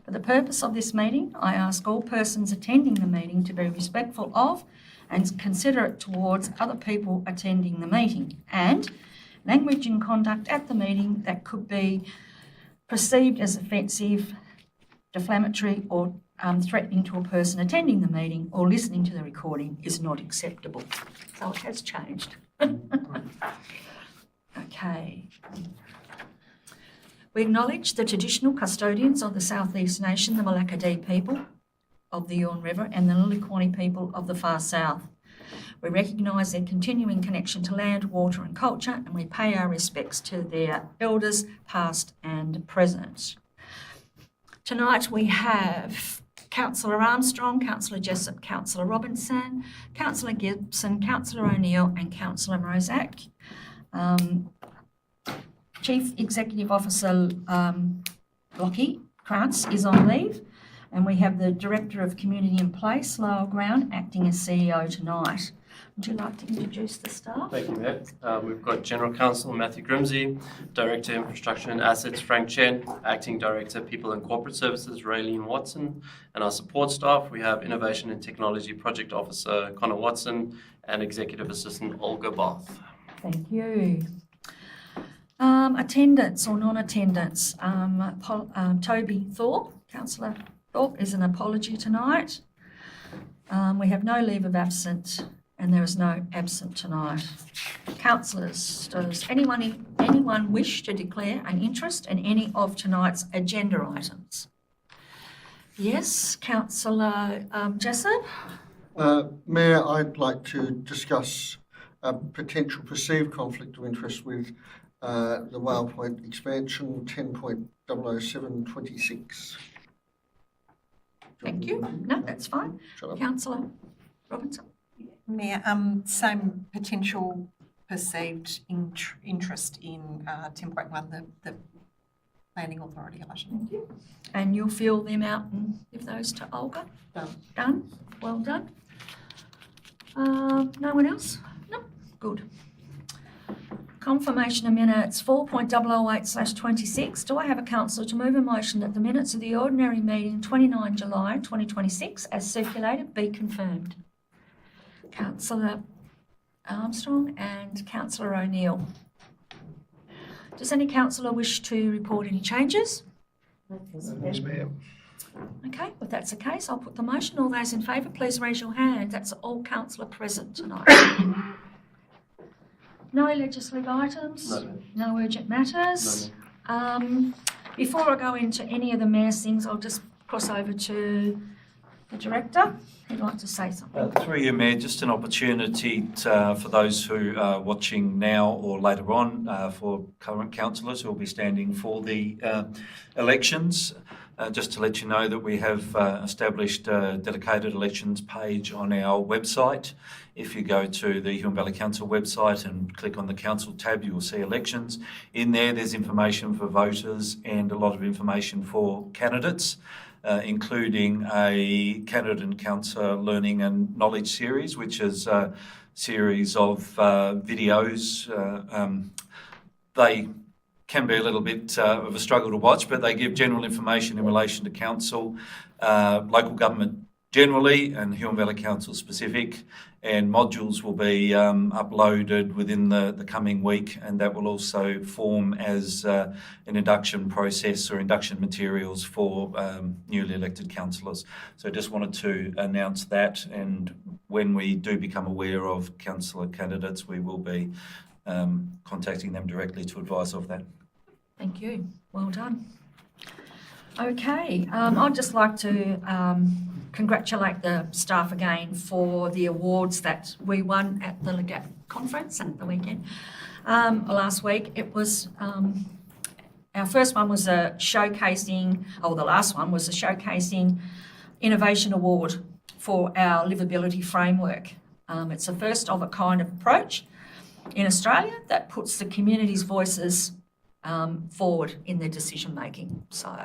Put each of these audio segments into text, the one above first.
For the purpose of this meeting, I ask all persons attending the meeting to be respectful of and considerate towards other people attending the meeting, and language and conduct at the meeting that could be perceived as offensive, defamatory or threatening to a person attending the meeting or listening to the recording is not acceptable. So it has changed. Okay. We acknowledge the traditional custodians of the South East Nation, the Malacca people of the Yorn River and the Liliquani people of the Far South. We recognise their continuing connection to land, water and culture, and we pay our respects to their elders past and present. Tonight we have Councillor Armstrong, Councillor Jessup, Councillor Robinson, Councillor Gibson, Councillor O'Neill and Councillor Mozak. Chief Executive Officer Lockie Krantz is on leave, and we have the Director of Community in Place, Lyle Ground, acting as CEO tonight. Would you like to introduce the staff? Thank you, Mayor. We've got General Counsel Matthew Grimsey, Director Infrastructure and Assets Frank Chen, Acting Director People and Corporate Services Raylene Watson, and our support staff we have Innovation and Technology Project Officer Connor Watson and Executive Assistant Olga Bath. Thank you. Attendance or non-attendance. Toby Thorpe, Councillor Thorpe, is an apology tonight. We have no leave of absence and there is no absent tonight. Councillors, does anyone wish to declare an interest in any of tonight's agenda items? Yes, Councillor Jessup. Mayor, I'd like to discuss a potential perceived conflict of interest with the Whale Point expansion 10.00726. Thank you. No, that's fine. Councillor Robinson. Mayor, same potential perceived interest in 10.1, the Planning Authority item. Thank you. And you'll fill them out and give those to Olga? Done. Done? Well done. No one else? No? Good. Confirmation of minutes 4.008/26. Do I have a councillor to move a motion that the minutes of the ordinary meeting 29 July 2026 as circulated be confirmed? Councillor Armstrong and Councillor O'Neill. Does any councillor wish to report any changes? Yes, ma'am. Okay, if that's the case, I'll put the motion. All those in favour, please raise your hand. That's all councillor present tonight. No legislative items? No urgent matters? No. Before I go into any of the mayor's things, I'll just cross over to the director. He'd like to say something. Through you, Mayor, just an opportunity for those who are watching now or later on, for current councillors who will be standing for the elections. Just to let you know that we have established a dedicated elections page on our website. If you go to the Huon Valley Council website and click on the Council tab, you will see elections. In there's information for voters and a lot of information for candidates, including a candidate and councillor learning and knowledge series, which is a series of videos. They can be a little bit of a struggle to watch, but they give general information in relation to council, local government generally, and Huon Valley Council specific, and modules will be uploaded within the coming week, and that will also form as an induction process or induction materials for newly elected councillors. So I just wanted to announce that, and when we do become aware of councillor candidates, we will be contacting them directly to advise of that. Thank you. Well done. Okay, I'd just like to congratulate the staff again for the awards that we won at the LEGAP conference at the weekend. Last week it was, our first one was the last one was a showcasing innovation award for our livability framework. It's a first of a kind approach in Australia that puts the community's voices forward in their decision making. So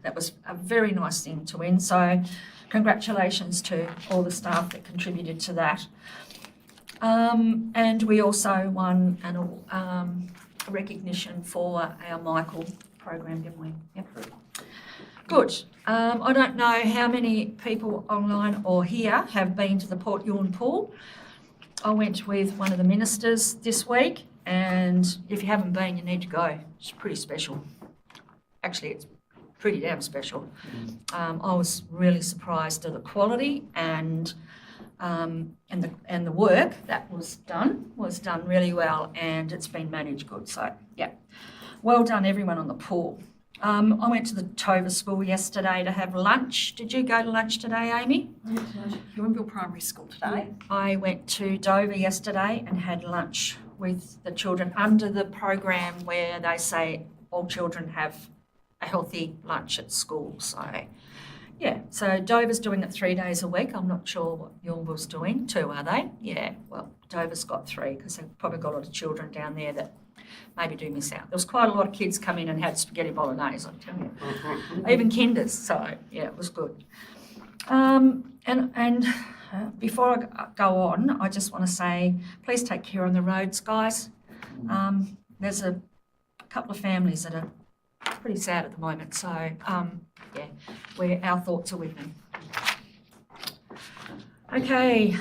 that was a very nice thing to win. So congratulations to all the staff that contributed to that. And we also won a recognition for our Michael program, didn't we? Yep. Good. I don't know how many people online or here have been to the Port Ewan Pool. I went with one of the ministers this week, and if you haven't been, you need to go. It's pretty special. Actually, it's pretty damn special. I was really surprised at the quality and the work that was done really well, and it's been managed good. So yeah, well done everyone on the pool. I went to the Tova School yesterday to have lunch. Did you go to lunch today, Amy? Huonville Primary School today. I went to Dover yesterday and had lunch with the children under the program where they say all children have a healthy lunch at school. So yeah, so Dover's doing it 3 days a week. I'm not sure what Yulmville's doing. 2, are they? Yeah, well, Dover's got 3 because they've probably got a lot of children down there that maybe do miss out. There was quite a lot of kids come in and had spaghetti bolognese, I'm telling you. Even kinders, so yeah, it was good. Before I go on, I just want to say, please take care on the roads, guys. There's a couple of families that are pretty sad at the moment, so yeah, our thoughts are with them. Okay,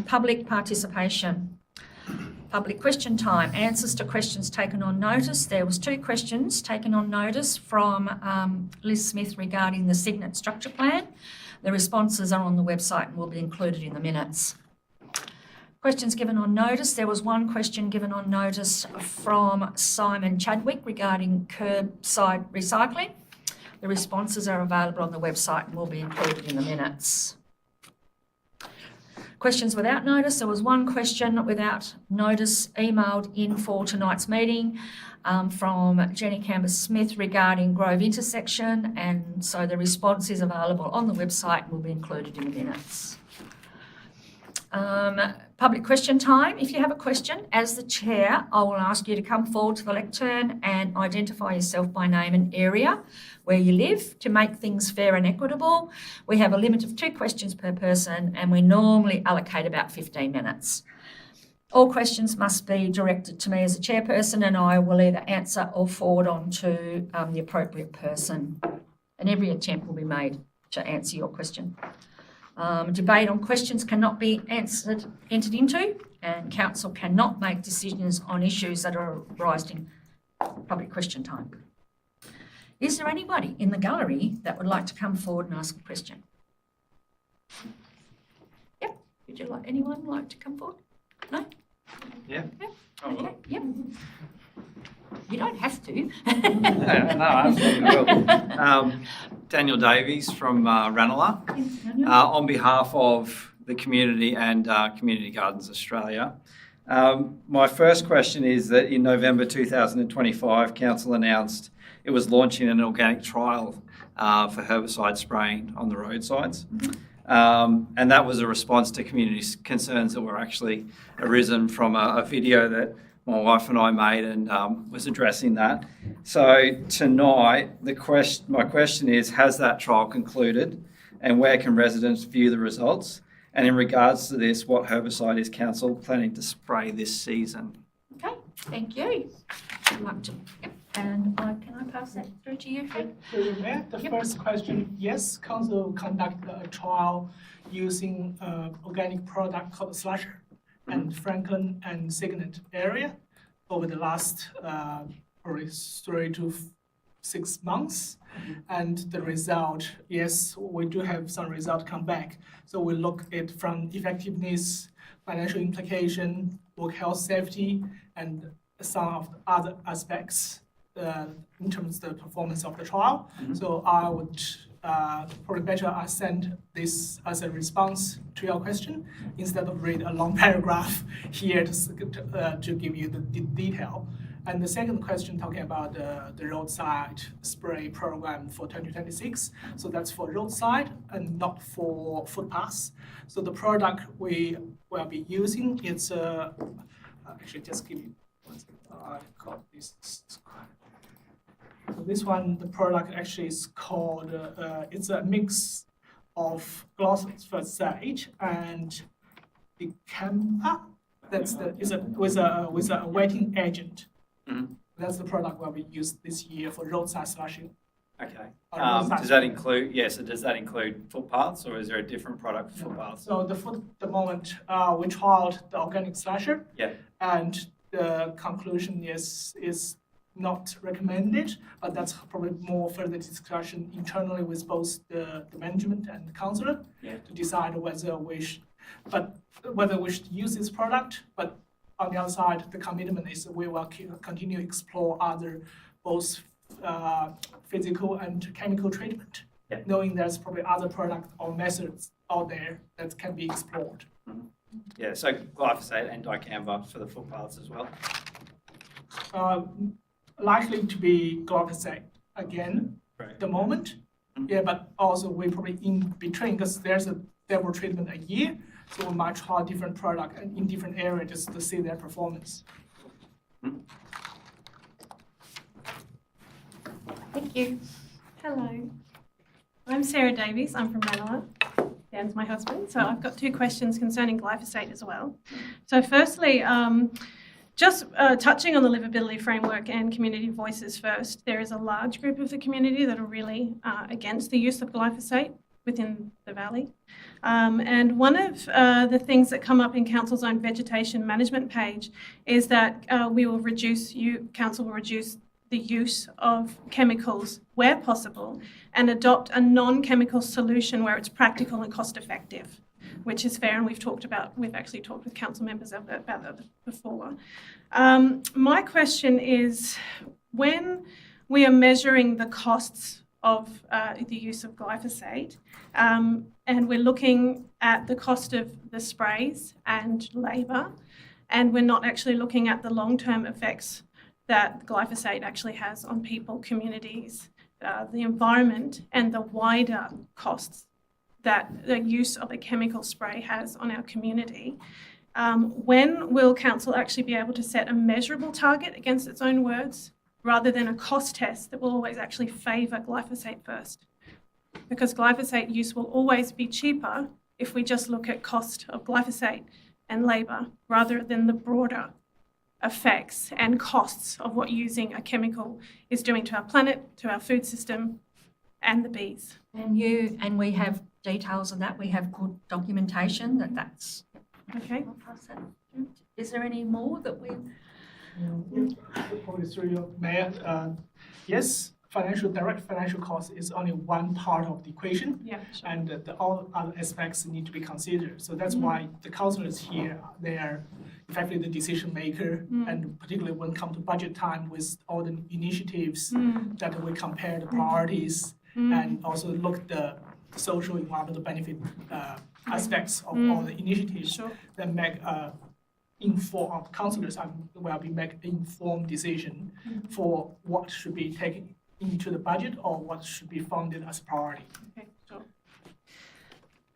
public participation. Public question time. Answers to questions taken on notice. There was 2 questions taken on notice from Liz Smith regarding the Signet structure plan. The responses are on the website and will be included in the minutes. Questions given on notice. There was 1 question given on notice from Simon Chadwick regarding curbside recycling. The responses are available on the website and will be included in the minutes. Questions without notice. There was 1 question without notice emailed in for tonight's meeting from Jenny Camber-Smith regarding Grove intersection, and so the response is available on the website and will be included in the minutes. Public question time. If you have a question, as the chair, I will ask you to come forward to the lectern and identify yourself by name and area where you live to make things fair and equitable. We have a limit of 2 questions per person and we normally allocate about 15 minutes. All questions must be directed to me as a chairperson, and I will either answer or forward on to the appropriate person. And every attempt will be made to answer your question. Debate on questions cannot be entered into, and council cannot make decisions on issues that are raised in public question time. Is there anybody in the gallery that would like to come forward and ask a question? Yep. Would you like anyone like to come forward? No? Yeah. Yep. Okay. Yep. You don't have to. No, absolutely will. Daniel Davies from Ranelagh. On behalf of the community and Community Gardens Australia. My first question is that in November 2025, Council announced it was launching an organic trial for herbicide spraying on the roadsides. And that was a response to community concerns that were actually arisen from a video that my wife and I made and was addressing that. So tonight, my question is, has that trial concluded and where can residents view the results? And in regards to this, what herbicide is Council planning to spray this season? Okay, thank you. I'd like to, and can I pass that through to you, Fred? The first question, yes, Council conducted a trial using organic product called Slasher and Franklin and Signet area over the last probably 3 to 6 months. And the result, yes, we do have some result come back. So we look at from effectiveness, financial implication, work health safety, and some of the other aspects in terms of the performance of the trial. So I would probably better I send this as a response to your question instead of read a long paragraph here to give you the detail. And the second question talking about the roadside spray program for 2026. So that's for roadside and not for footpaths. So the product we will be using is actually just give you one second. I got this. So this one, the product actually is called, it's a mix of glyphosate and dicamba. With a wetting agent. That's the product will be used this year for roadside slashing Okay. Roadside Does that include, so does that include footpaths or is there a different product for footpaths? So the moment we trialed the organic slasher. Yeah. And the conclusion is not recommended, but that's probably more further discussion internally with both the management and the councillor to decide whether we should use this product. But on the other side, the commitment is we will continue to explore other both physical and chemical treatment, knowing there's probably other products or methods out there that can be explored. Yeah, so glyphosate and dicamba for the footpaths as well. Likely to be glyphosate again at the moment. Yeah, but also we probably in between because there's several treatment a year, so we might try different product in different areas just to see their performance. Thank you. Hello, I'm Sarah Davies. I'm from Ranelagh. Dan's my husband. So I've got two questions concerning glyphosate as well. So firstly, just touching on the livability framework and community voices first, there is a large group of the community that are really against the use of glyphosate within the valley. And one of the things that come up in Council's own vegetation management page is that Council will reduce the use of chemicals where possible and adopt a non-chemical solution where it's practical and cost effective, which is fair, and we've actually talked with council members about that before. My question is, when we are measuring the costs of the use of glyphosate, and we're looking at the cost of the sprays and labour, and we're not actually looking at the long-term effects that glyphosate actually has on people, communities, the environment, and the wider costs that the use of a chemical spray has on our community. When will council actually be able to set a measurable target against its own words rather than a cost test that will always actually favour glyphosate first? Because glyphosate use will always be cheaper if we just look at cost of glyphosate and labour rather than the broader effects and costs of what using a chemical is doing to our planet, to our food system, and the bees. And we have details of that. We have good documentation that's. Okay. I'll pass that through. Is there any more that we? Probably through your mayor. Yes, direct financial cost is only one part of the equation. Yeah, sure. And all other aspects need to be considered. So that's why the councillors here, they are effectively the decision maker, and particularly when it comes to budget time with all the initiatives that we compare the priorities and also look at the social environmental benefit aspects of all the initiatives that make councillors will be make informed decision for what should be taken into the budget or what should be funded as priority. Okay, sure.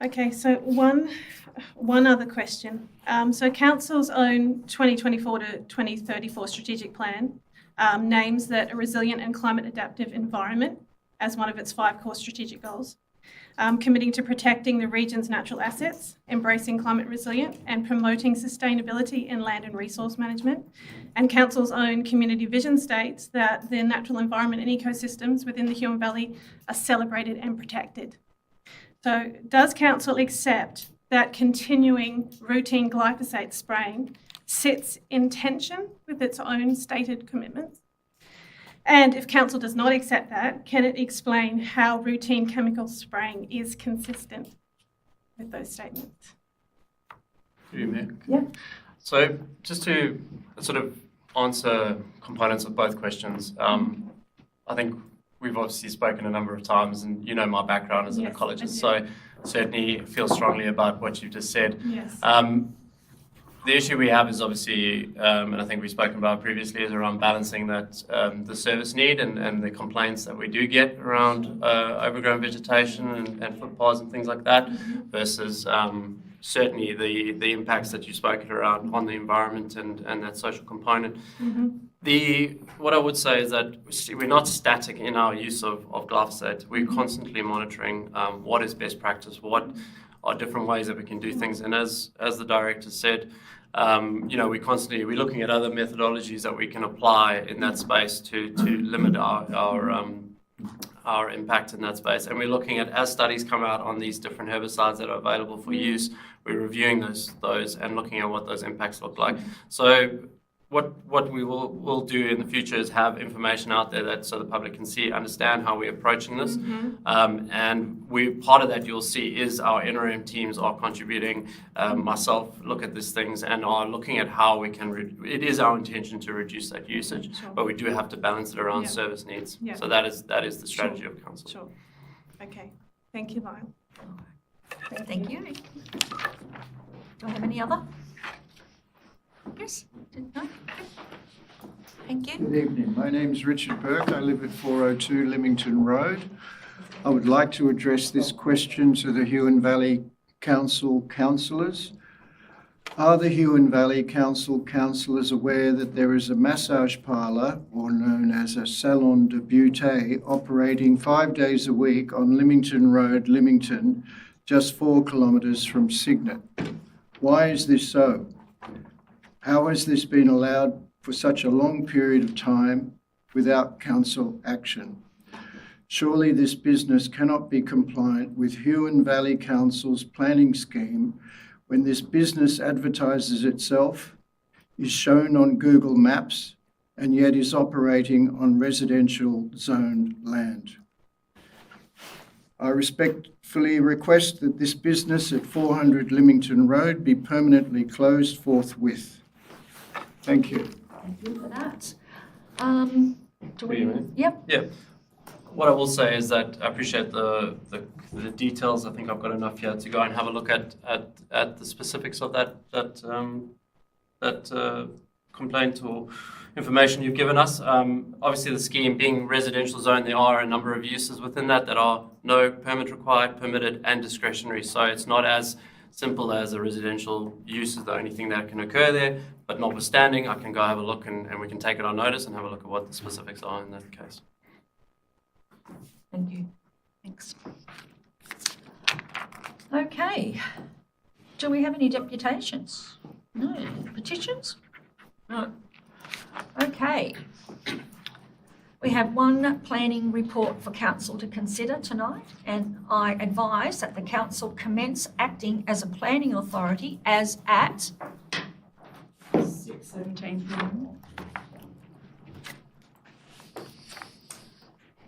Okay, so one other question. So Council's own 2024 to 2034 strategic plan names that a resilient and climate adaptive environment as one of its 5 core strategic goals, committing to protecting the region's natural assets, embracing climate resilience and promoting sustainability in land and resource management. And Council's own community vision states that the natural environment and ecosystems within the Huon Valley are celebrated and protected. So does Council accept that continuing routine glyphosate spraying sits in tension with its own stated commitments? And if Council does not accept that, can it explain how routine chemical spraying is consistent with those statements? Yeah. So just to sort of answer components of both questions, I think we've obviously spoken a number of times, and you know my background as an ecologist, so certainly feel strongly about what you've just said. Yes. The issue we have is obviously, and I think we've spoken about previously, is around balancing that the service need and the complaints that we do get around overgrown vegetation and footpaths and things like that, versus certainly the impacts that you spoke around on the environment and that social component. What I would say is that we're not static in our use of glyphosate. We're constantly monitoring what is best practice, what are different ways that we can do things. And as the director said, we're looking at other methodologies that we can apply in that space to limit our our impact in that space. And we're looking at, as studies come out on these different herbicides that are available for use, we're reviewing those and looking at what those impacts look like. So what we will do in the future is have information out there that so the public can see, understand how we're approaching this. And part of that you'll see is our interim teams are contributing. Myself look at these things and are looking at how we can. It is our intention to reduce that usage, Sure. but we do have to balance it around Yeah. service needs. Yeah. So that is the strategy of council. Sure. Okay. Thank you, Lyle. Thank you. Do I have any other? Yes? No? Thank you. Good evening. My name's Richard Burke. I live at 402 Leamington Road. I would like to address this question to the Huon Valley Council councillors. Are the Huon Valley Council councillors aware that there is a massage parlour, or known as a salon de beauté, operating 5 days a week on Leamington Road, Leamington, just 4 kilometres from Cygnet? Why is this so? How has this been allowed for such a long period of time without council action? Surely this business cannot be compliant with Huon Valley Council's planning scheme when this business advertises itself, is shown on Google Maps, and yet is operating on residential zoned land. I respectfully request that this business at 400 Leamington Road be permanently closed forthwith. Thank you. Thank you for that. Do For you, Mayor? Yep. Yeah. What I will say is that I appreciate the details. I think I've got enough here to go and have a look at the specifics of that complaint or information you've given us. Obviously, the scheme being residential zone, there are a number of uses within that are no permit required, permitted, and discretionary. So it's not as simple as a residential use is the only thing that can occur there. But notwithstanding, I can go have a look and we can take it on notice and have a look at what the specifics are in that case. Thank you. Thanks. Okay. Do we have any deputations? No. Petitions? No. Okay. We have one planning report for council to consider tonight, and I advise that the council commence acting as a planning authority as at 6:17 p.m.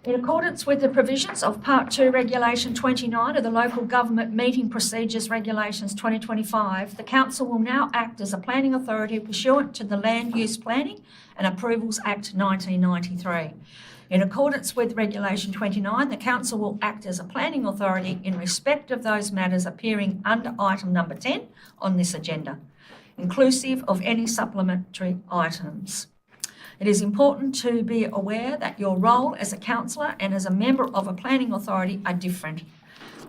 In accordance with the provisions of Part 2 Regulation 29 of the Local Government Meeting Procedures Regulations 2025, the Council will now act as a planning authority pursuant to the Land Use Planning and Approvals Act 1993. In accordance with Regulation 29, the Council will act as a planning authority in respect of those matters appearing under item number 10 on this agenda, inclusive of any supplementary items. It is important to be aware that your role as a councillor and as a member of a planning authority are different.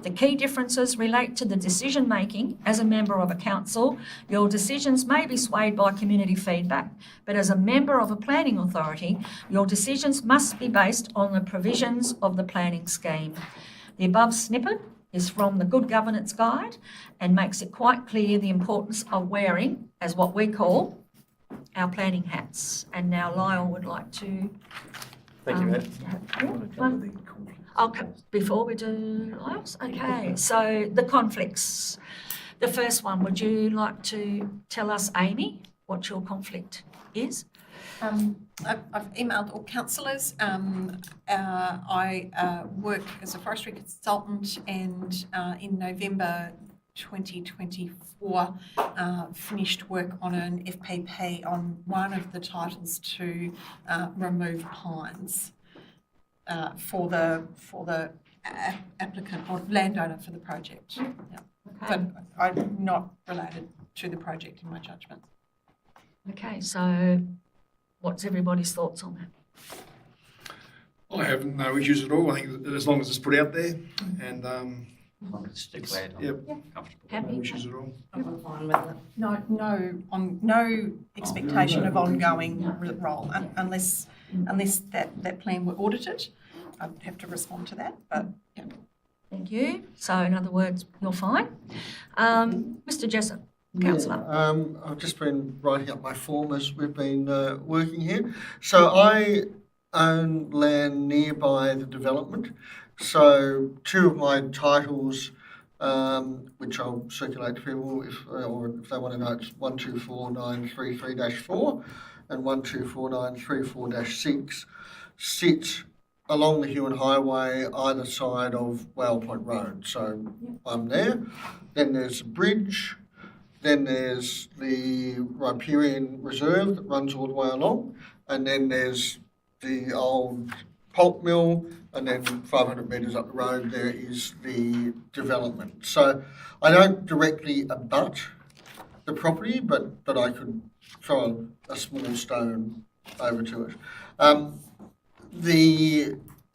The key differences relate to the decision making. As a member of a council, your decisions may be swayed by community feedback, but as a member of a planning authority, your decisions must be based on the provisions of the planning scheme. The above snippet is from the Good Governance Guide and makes it quite clear the importance of wearing, as what we call, our planning hats. And now Lyle would like to... Thank you, Mayor. Before we do Lyle's, okay, so the conflicts. The first one, would you like to tell us, Amy, what your conflict is? I've emailed all councillors. I work as a forestry consultant, and in November 2024 finished work on an FPP on one of the titles to remove pines for the applicant or landowner for the project. Yeah. But I'm not related to the project in my judgment. Okay, so what's everybody's thoughts on that? I have no issues at all. I think that as long as it's put out there, and yep, Happy? no issues at all. I'm fine with it. No expectation of ongoing role unless that plan were audited. I'd have to respond to that, but yeah. Thank you. So in other words, you're fine. Mr. Jessup, councillor. I've just been writing up my form as we've been working here. So I own land nearby the development. So 2 of my titles, which I'll circulate to people if they want to know, it's 124933-4 and 124934-6, sit along the Huon Highway either side of Whale Point Road. So I'm there. Then there's a bridge. Then there's the riparian reserve that runs all the way along. And then there's the old pulp mill. And then 500 metres up the road there is the development. So I don't directly abut the property, but I could throw a small stone over to it.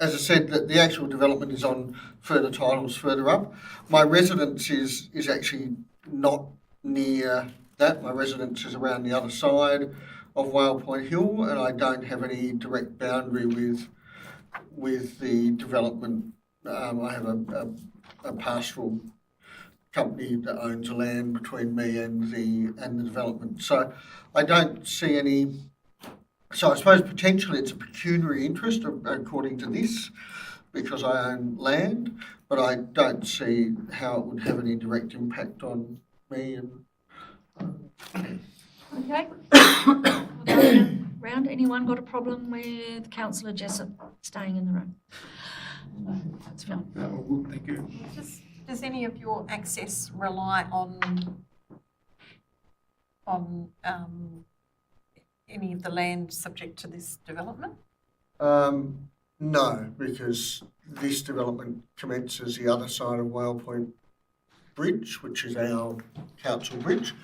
As I said, the actual development is on further titles further up. My residence is actually not near that. My residence is around the other side of Whale Point Hill, and I don't have any direct boundary with the development. I have a pastoral company that owns the land between me and the development. So I don't see any. So I suppose potentially it's a pecuniary interest according to this, because I own land, but I don't see how it would have any direct impact on me. Okay. Round. Anyone got a problem with Councillor Jessup staying in the room? No, that's fine. Thank you. Does any of your access rely on any of the land subject to this development? No, because this development commences the other side of Whale Point Bridge, which is our council bridge.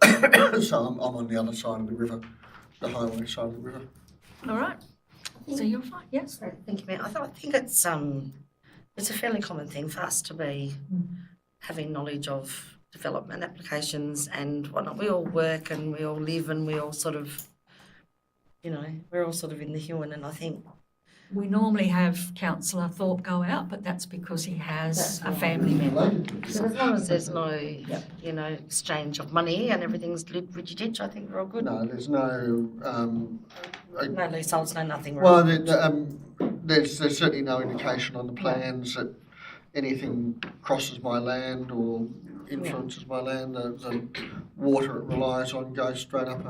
So I'm on the other side of the river, the highway side of the river. All right. So you're fine. Yes. Thank you, Mayor. I think it's a fairly common thing for us to be having knowledge of development applications and whatnot. We all work and we all live and we all sort of, we're all sort of in the Huon, and I think We normally have Councillor Thorpe go out, but that's because he has a family member. so as long as there's no, exchange of money and everything's rigid, I think we're all good. No, there's no. No leaseholds, no nothing. Well, there's certainly no indication on the plans that anything crosses my land or influences my land. The water it relies on goes straight up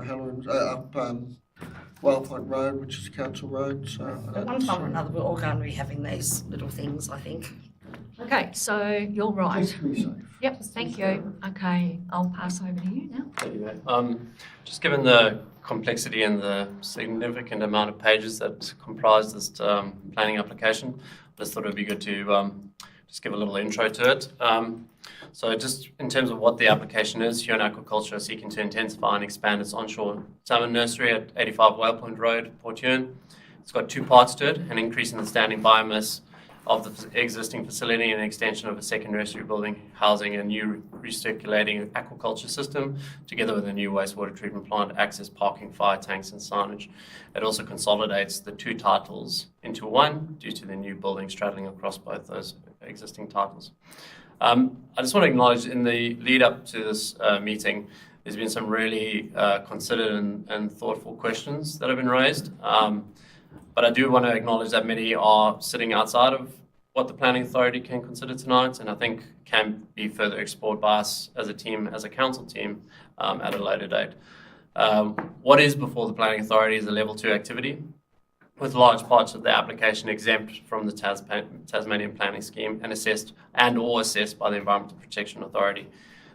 Whale Point Road, which is a council road. So At one time or another, we're all going to be having these little things, I think. Okay, so you're right. just to be safe. Yep, thank you. Okay, I'll pass over to you now. Thank you, Mayor. Just given the complexity and the significant amount of pages that comprise this planning application, I just thought it would be good to just give a little intro to it. So just in terms of what the application is, Huon Aquaculture is seeking to intensify and expand its onshore salmon nursery at 85 Whale Point Road, Port Huon. It's got two parts to it: an increase in the standing biomass of the existing facility and an extension of a second nursery building housing a new recirculating aquaculture system, together with a new wastewater treatment plant, access parking, fire tanks and signage. It also consolidates the two titles into one due to the new building straddling across both those existing titles. I just want to acknowledge in the lead up to this meeting, there's been some really considered and thoughtful questions that have been raised. But I do want to acknowledge that many are sitting outside of what the Planning Authority can consider tonight, and I think can be further explored by us as a team, as a council team, at a later date. What is before the Planning Authority is a level 2 activity, with large parts of the application exempt from the Tasmanian planning scheme and assessed by the Environmental Protection Authority.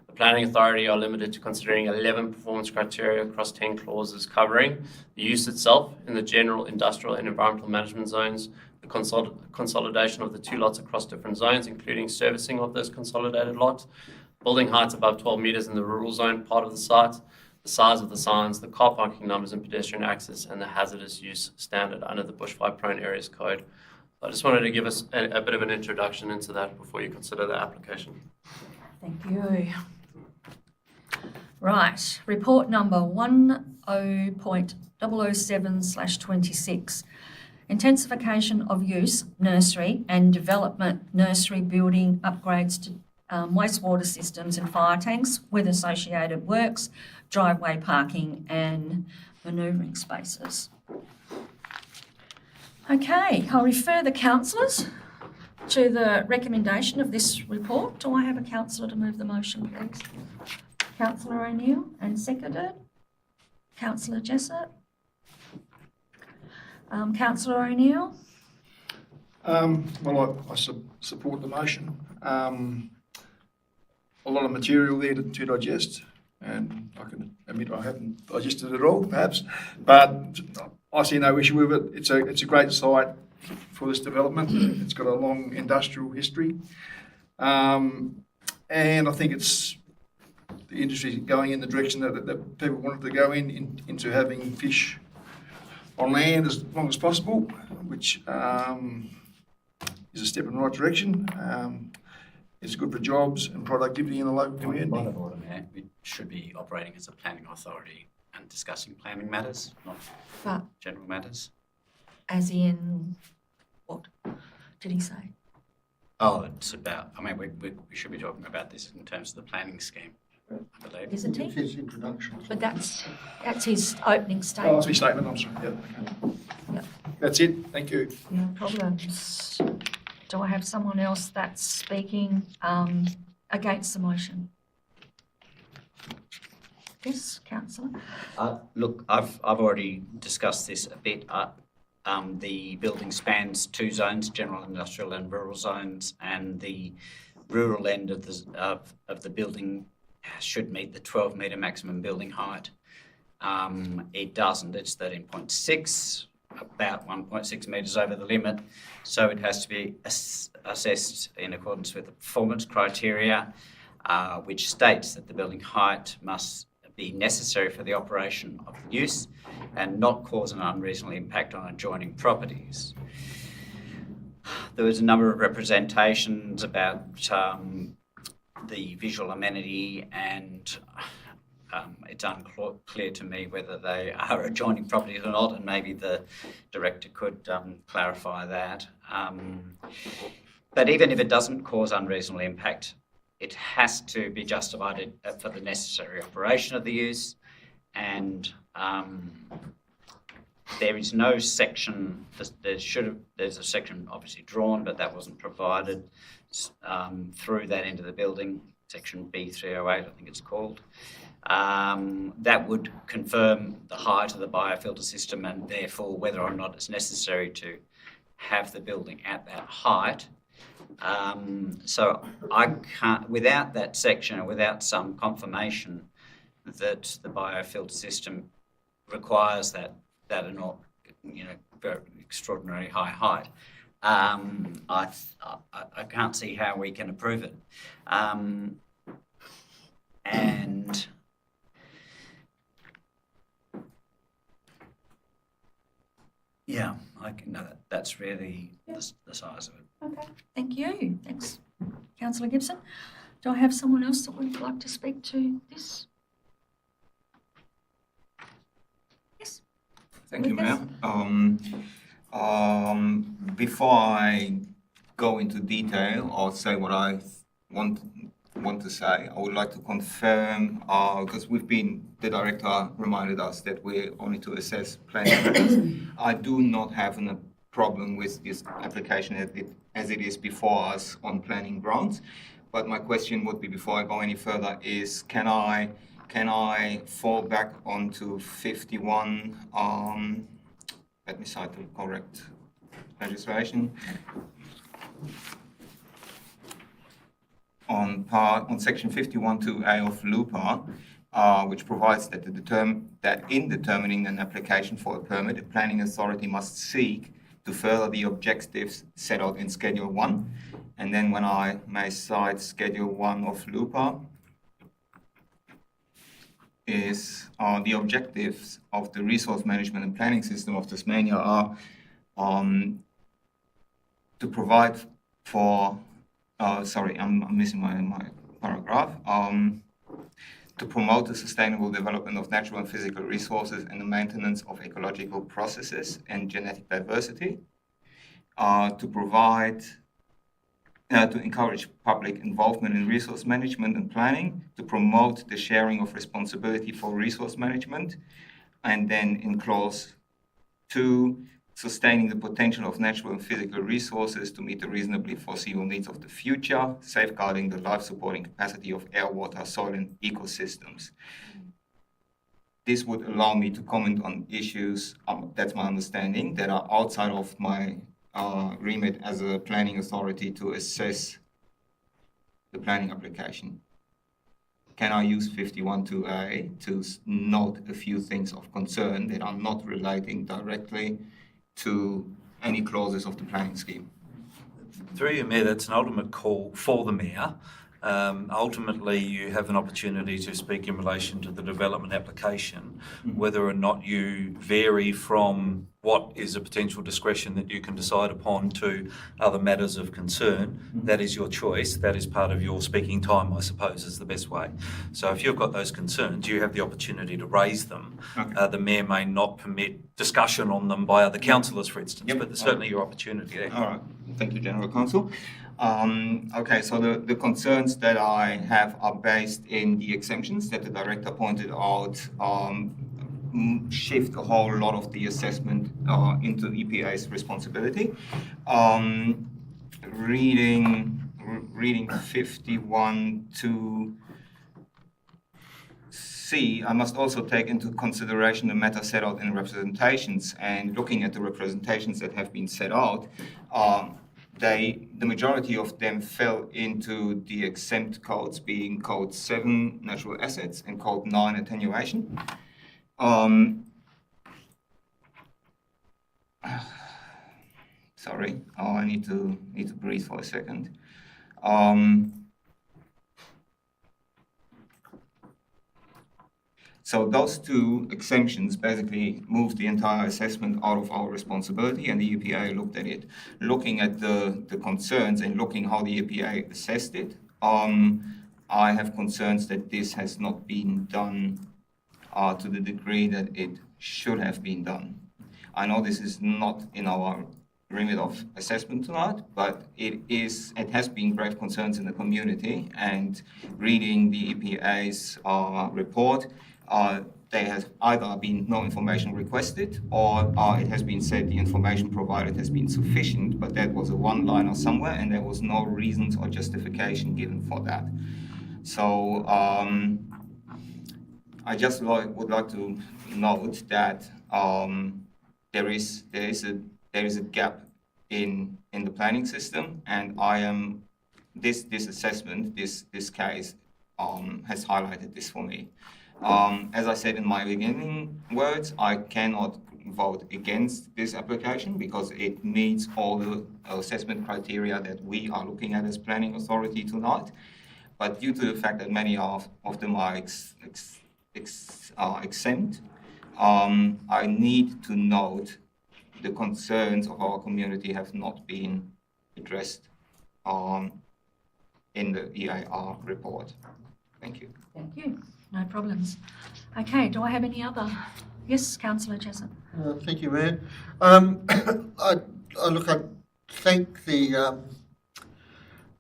The Planning Authority are limited to considering 11 performance criteria across 10 clauses covering the use itself in the general industrial and environmental management zones, the consolidation of the two lots across different zones, including servicing of those consolidated lots, building heights above 12 metres in the rural zone part of the site, the size of the signs, the car parking numbers and pedestrian access, and the hazardous use standard under the Bushfire Prone Areas Code. I just wanted to give us a bit of an introduction into that before you consider the application. Thank you. Right, report number 10.007/26. Intensification of use nursery and development nursery building upgrades to wastewater systems and fire tanks with associated works, driveway parking and manoeuvring spaces. Okay, I'll refer the councillors to the recommendation of this report. Do I have a councillor to move the motion, please? Councillor O'Neill, and seconded. Councillor Jessup. Councillor O'Neill. Well, I support the motion. A lot of material there to digest, and I can admit I haven't digested it all, perhaps, but I see no issue with it. It's a great site for this development. It's got a long industrial history, and I think the industry is going in the direction that people wanted to go into having fish on land as long as possible, which is a step in the right direction. It's good for jobs and productivity in the local community. Point of order, Mayor. We should be operating as a planning authority and discussing planning matters, not But general matters. as in, what did he say? Oh, it's about, I mean, we should be talking about this in terms of the planning scheme, I believe. Isn't It's he? his introduction. But that's his opening Oh, that's statement. my statement, I'm sorry. Yeah, okay. Yep. That's it, thank you. No problems. Do I have someone else that's speaking against the motion? Yes, councillor. Look, I've already discussed this a bit. The building spans two zones, general industrial and rural zones, and the rural end of the building should meet the 12-metre maximum building height. It doesn't. It's 13.6, about 1.6 metres over the limit. So it has to be assessed in accordance with the performance criteria, which states that the building height must be necessary for the operation of the use and not cause an unreasonable impact on adjoining properties. There was a number of representations about the visual amenity, and it's unclear to me whether they are adjoining properties or not, and maybe the director could clarify that. But even if it doesn't cause unreasonable impact, it has to be justified for the necessary operation of the use, and there is no section. There's a section obviously drawn, but that wasn't provided through that end of the building, section B308, I think it's called. That would confirm the height of the biofilter system and therefore whether or not it's necessary to have the building at that height. So I can't, without that section or without some confirmation that the biofilter system requires that are not, very extraordinary high height, I can't see how we can approve it. And yeah, that's really the size of it. Okay, thank you. Thanks, councillor Gibson. Do I have someone else that would like to speak to this? Yes. Thank you, Lucas? Mayor. Before I go into detail or say what I want to say, I would like to confirm, because the director reminded us that we're only to assess planning matters. I do not have a problem with this application as it is before us on planning grounds. But my question would be, before I go any further, is can I fall back onto 51, let me cite the correct legislation, on section 51(2)(a) of LUPA, which provides that in determining an application for a permit, a planning authority must seek to further the objectives set out in Schedule 1. And then when I may cite Schedule 1 of LUPA, is the objectives of the resource management and planning system of Tasmania are to provide for, I'm missing my paragraph, to promote the sustainable development of natural and physical resources and the maintenance of ecological processes and genetic diversity, to provide to encourage public involvement in resource management and planning, to promote the sharing of responsibility for resource management, and then in clause 2, sustaining the potential of natural and physical resources to meet the reasonably foreseeable needs of the future, safeguarding the life-supporting capacity of air, water, soil, and ecosystems. This would allow me to comment on issues, that's my understanding, that are outside of my remit as a planning authority to assess the planning application. Can I use 51.2a to note a few things of concern that are not relating directly to any clauses of the planning scheme? Through you, Mayor, that's an ultimate call for the Mayor. Ultimately, you have an opportunity to speak in relation to the development application, whether or not you vary from what is a potential discretion that you can decide upon to other matters of concern. That is your choice. That is part of your speaking time, I suppose, is the best way. So if you've got those concerns, you have the opportunity to raise them. Okay. The Mayor may not permit discussion on them by other councillors, for instance, but there's certainly your opportunity there. All right. Thank you, General Counsel. Okay, so the concerns that I have are based in the exemptions that the Director pointed out, shift a whole lot of the assessment into EPA's responsibility. Reading 51.2c, I must also take into consideration the matter set out in representations, and looking at the representations that have been set out, the majority of them fell into the exempt codes, being Code 7, Natural Assets, and Code 9, Attenuation. Sorry, I need to breathe for a second. So those two exemptions basically moved the entire assessment out of our responsibility, and the EPA looked at it. Looking at the concerns and looking how the EPA assessed it, I have concerns that this has not been done to the degree that it should have been done. I know this is not in our remit of assessment tonight, but it has been grave concerns in the community, and reading the EPA's report, there has either been no information requested, or it has been said the information provided has been sufficient, but that was a one-liner somewhere, and there was no reasons or justification given for that. So I just would like to note that there is a gap in the planning system, and this assessment, this case, has highlighted this for me. As I said in my beginning words, I cannot vote against this application because it meets all the assessment criteria that we are looking at as planning authority tonight. But due to the fact that many of them are exempt, I need to note the concerns of our community have not been addressed in the EIR report. Thank you. Thank you. No problems. Okay, do I have any other? Yes, Councillor Jessup. Thank you, Mayor. I thank the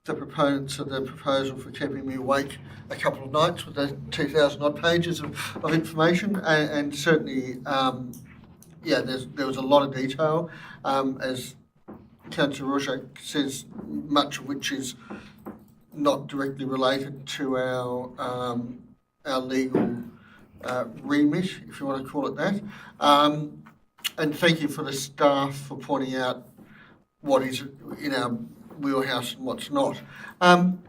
proponents of the proposal for keeping me awake a couple of nights with the 2,000 odd pages of information, and certainly, there was a lot of detail, as Councillor Rorschach says, much of which is not directly related to our legal remit, if you want to call it that. And thank you for the staff for pointing out what is in our wheelhouse and what's not. And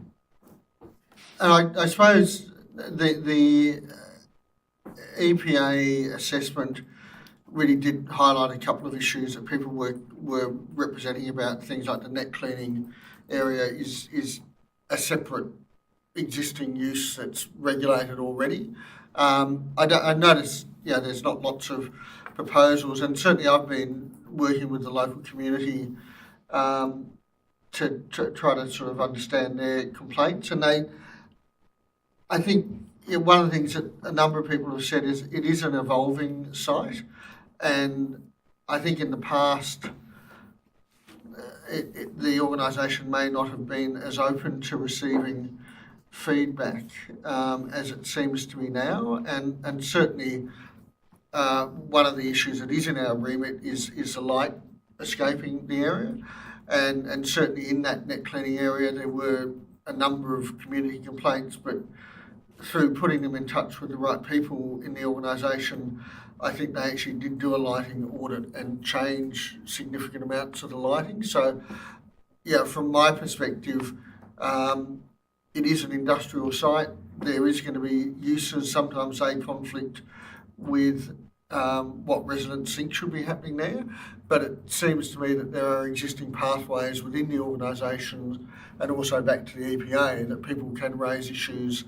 I suppose the EPA assessment really did highlight a couple of issues that people were representing about things like the net cleaning area is a separate existing use that's regulated already. I noticed, there's not lots of proposals, and certainly I've been working with the local community to try to sort of understand their complaints, and I think one of the things that a number of people have said is it is an evolving site, and I think in the past the organisation may not have been as open to receiving feedback as it seems to be now, and certainly one of the issues that is in our remit is the light escaping the area. And certainly in that net cleaning area, there were a number of community complaints, but through putting them in touch with the right people in the organisation, I think they actually did do a lighting audit and change significant amounts of the lighting. So, yeah, from my perspective, it is an industrial site. There is going to be uses, sometimes they conflict with what residents think should be happening there. But it seems to me that there are existing pathways within the organisation and also back to the EPA that people can raise issues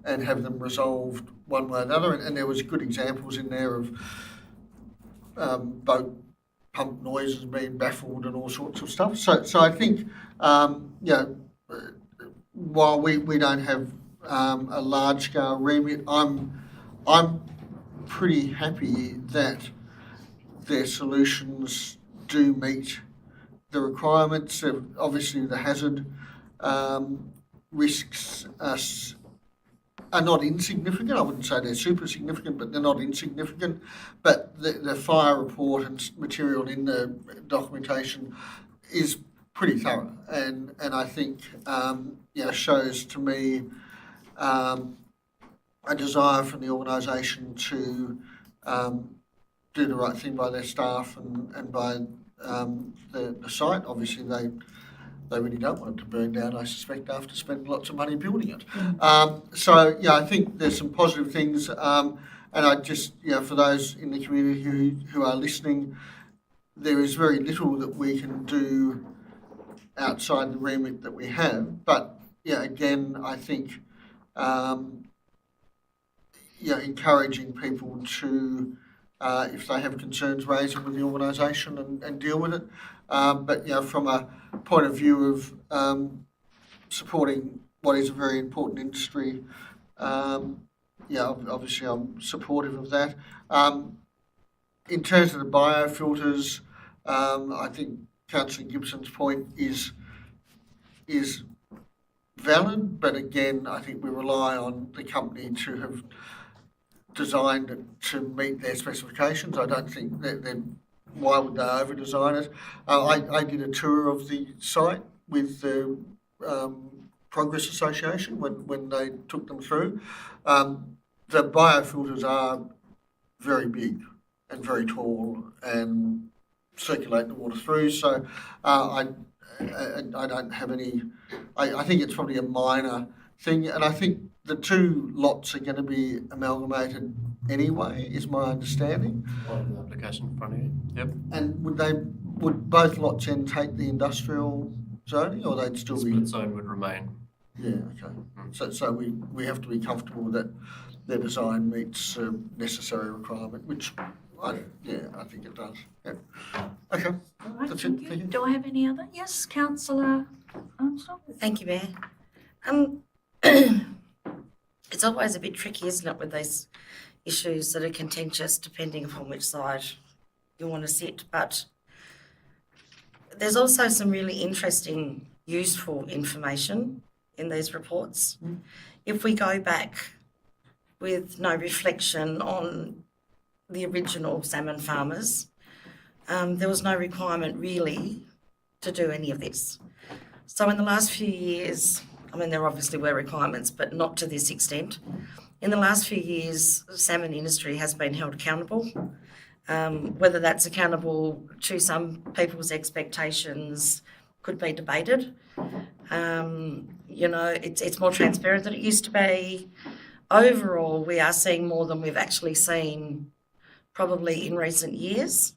and have them resolved one way or another. And there was good examples in there of boat pump noises being baffled and all sorts of stuff. So I think, while we don't have a large-scale remit, I'm pretty happy that their solutions do meet the requirements. Obviously, the hazard risks are not insignificant. I wouldn't say they're super significant, but they're not insignificant. But the fire report and material in the documentation is pretty thorough, and I think shows to me a desire from the organisation to do the right thing by their staff and by the site. Obviously, they really don't want it to burn down, I suspect, after spending lots of money building it. I think there's some positive things. And I just, for those in the community who are listening, there is very little that we can do outside the remit that we have. But, again, I think, encouraging people to, if they have concerns, raise them with the organisation and deal with it. But from a point of view of supporting what is a very important industry, obviously I'm supportive of that. In terms of the biofilters, I think Councillor Gibson's point is valid, but again, I think we rely on the company to have designed it to meet their specifications. I don't think that why would they over-design it? I did a tour of the site with the Progress Association when they took them through. The biofilters are very big and very tall and circulate the water through. So I don't have any. I think it's probably a minor thing, and I think the two lots are going to be amalgamated anyway, is my understanding. On the application in front of you. Yep. And would both lots then take the industrial zoning, or they'd still be? Split zone would remain. Yeah. Okay. So we have to be comfortable that their design meets necessary requirement, which I think it does. Yeah. Okay. All right, That's thank it. you. Thank you. Do I have any other? Yes, Councillor Armstrong? Thank you, Mayor. It's always a bit tricky, isn't it, with these issues that are contentious depending upon which side you want to sit. But there's also some really interesting, useful information in these reports. If we go back with no reflection on the original salmon farmers, there was no requirement really to do any of this. So in the last few years, I mean, there obviously were requirements, but not to this extent. In the last few years, the salmon industry has been held accountable. Whether that's accountable to some people's expectations could be debated. It's more transparent than it used to be. Overall, we are seeing more than we've actually seen probably in recent years.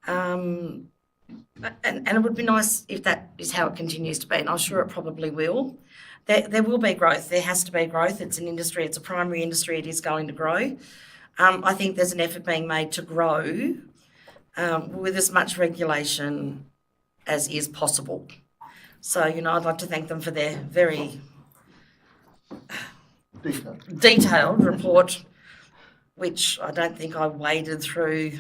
And it would be nice if that is how it continues to be, and I'm sure it probably will. There will be growth. There has to be growth. It's an industry. It's a primary industry. It is going to grow. I think there's an effort being made to grow with as much regulation as is possible. So, I'd like to thank them for their very detailed report, which I don't think I waded through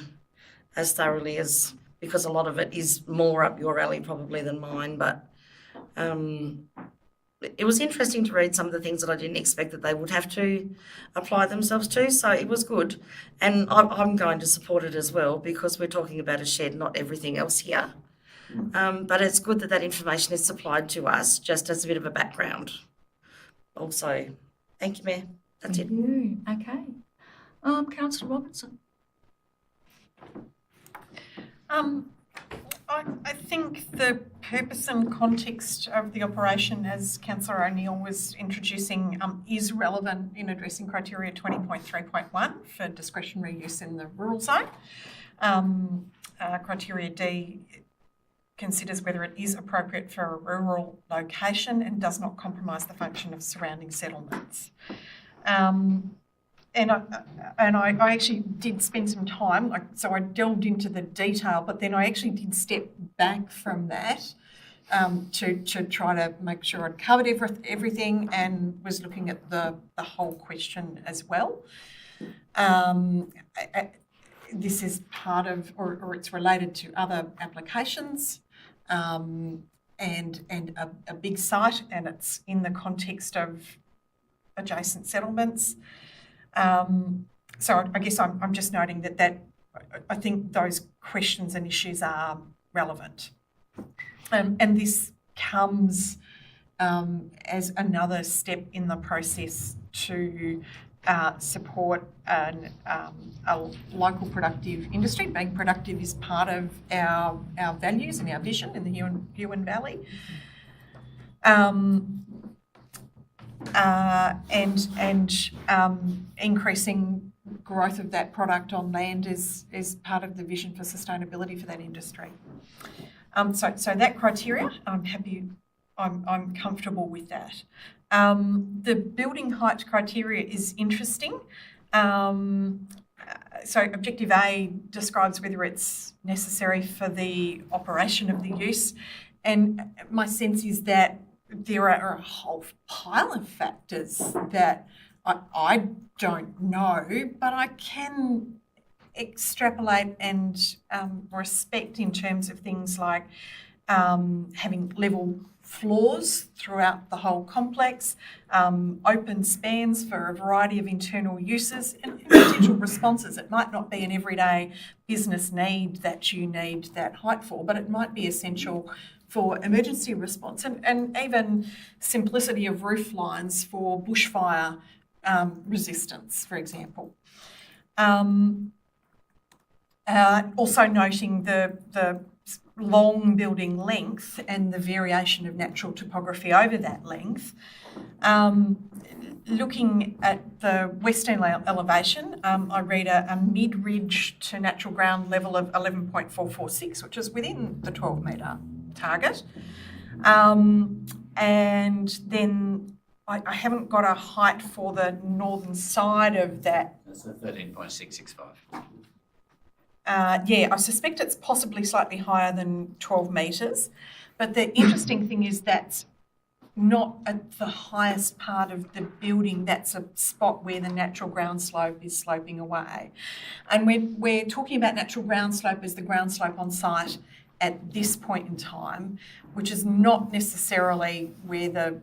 as thoroughly as, because a lot of it is more up your alley probably than mine, but it was interesting to read some of the things that I didn't expect that they would have to apply themselves to. So it was good, and I'm going to support it as well because we're talking about a shed, not everything else here. But it's good that that information is supplied to us, just as a bit of a background. Also, thank you, Mayor. That's it. Thank you. Okay. Councillor Robinson. I think the purpose and context of the operation, as Councillor O'Neill was introducing, is relevant in addressing criteria 20.3.1 for discretionary use in the rural zone. Criteria D considers whether it is appropriate for a rural location and does not compromise the function of surrounding settlements. And I actually did spend some time, so I delved into the detail, but then I actually did step back from that to try to make sure I'd covered everything and was looking at the whole question as well. This is part of, or it's related to other applications and a big site, and it's in the context of adjacent settlements. So I guess I'm just noting that I think those questions and issues are relevant. And this comes as another step in the process to support a local productive industry. Being productive is part of our values and our vision in the Huon Valley. And increasing growth of that product on land is part of the vision for sustainability for that industry. So that criteria, I'm happy, I'm comfortable with that. The building height criteria is interesting. So objective A describes whether it's necessary for the operation of the use, and my sense is that there are a whole pile of factors that I don't know, but I can extrapolate and respect in terms of things like having level floors throughout the whole complex, open spans for a variety of internal uses and potential responses. It might not be an everyday business need that you need that height for, but it might be essential for emergency response and even simplicity of roof lines for bushfire resistance, for example. Also noting the long building length and the variation of natural topography over that length. Looking at the western elevation, I read a mid-ridge to natural ground level of 11.446, which is within the 12 metre target. And then I haven't got a height for the northern side of that. That's a 13.665. Yeah, I suspect it's possibly slightly higher than 12 metres, but the interesting thing is that's not at the highest part of the building. That's a spot where the natural ground slope is sloping away. And we're talking about natural ground slope as the ground slope on site at this point in time, which is not necessarily where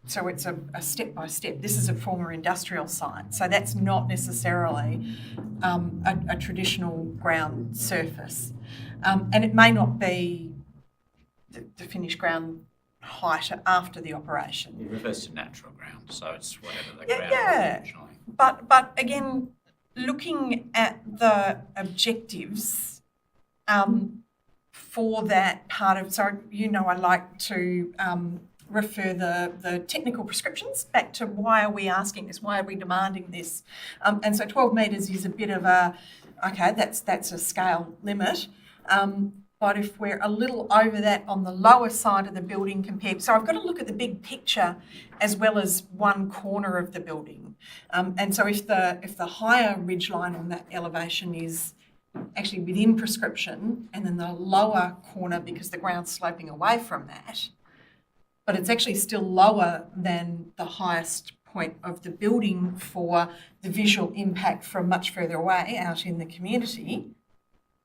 so it's a step by step. This is a former industrial site, so that's not necessarily a traditional ground surface. And it may not be the finished ground height after the operation. It refers to natural ground, so it's whatever the ground Yeah. is originally. But again, looking at the objectives for that part of, so I like to refer the technical prescriptions back to why are we asking this, why are we demanding this? And so 12 metres is a bit of that's a scale limit. But if we're a little over that on the lower side of the building so I've got to look at the big picture as well as one corner of the building. And so if the higher ridgeline on that elevation is actually within prescription, and then the lower corner, because the ground's sloping away from that, but it's actually still lower than the highest point of the building for the visual impact from much further away out in the community,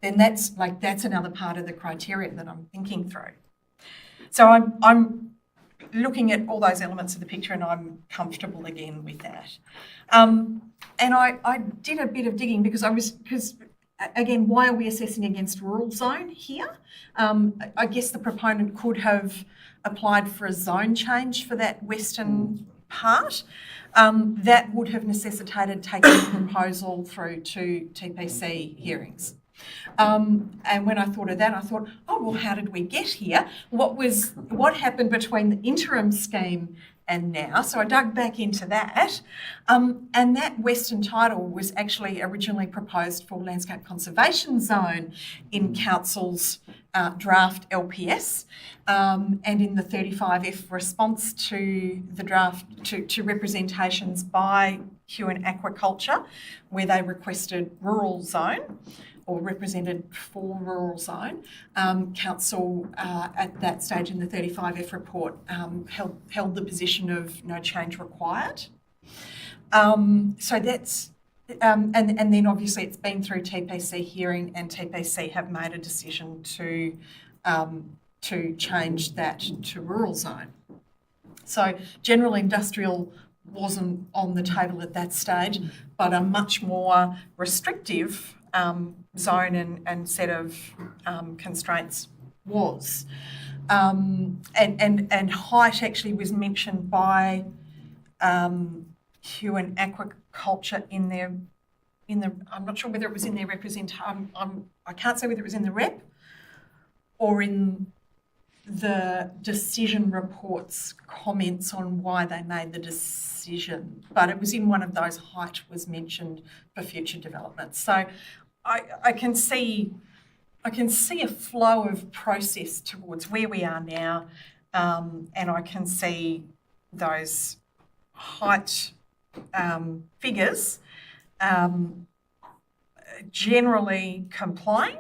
then that's another part of the criteria that I'm thinking through. So I'm looking at all those elements of the picture, and I'm comfortable again with that. And I did a bit of digging because again, why are we assessing against rural zone here? I guess the proponent could have applied for a zone change for that western part. That would have necessitated taking the proposal through to TPC hearings. And when I thought of that, I thought, oh, well, how did we get here? What happened between the interim scheme and now? So I dug back into that. And that western title was actually originally proposed for landscape conservation zone in council's draft LPS, and in the 35F response to the draft to representations by Huon Aquaculture, where they requested rural zone, or represented for rural zone. Council at that stage in the 35F report held the position of no change required. So that's, and then obviously it's been through TPC hearing, and TPC have made a decision to change that to rural zone. So general industrial wasn't on the table at that stage, but a much more restrictive zone and set of constraints was. And height actually was mentioned by Huon Aquaculture in their, I'm not sure whether it was in their representation, I can't say whether it was in the rep or in the decision report's comments on why they made the decision, but it was in one of those, height was mentioned for future development. So I can see a flow of process towards where we are now, and I can see those height figures generally complying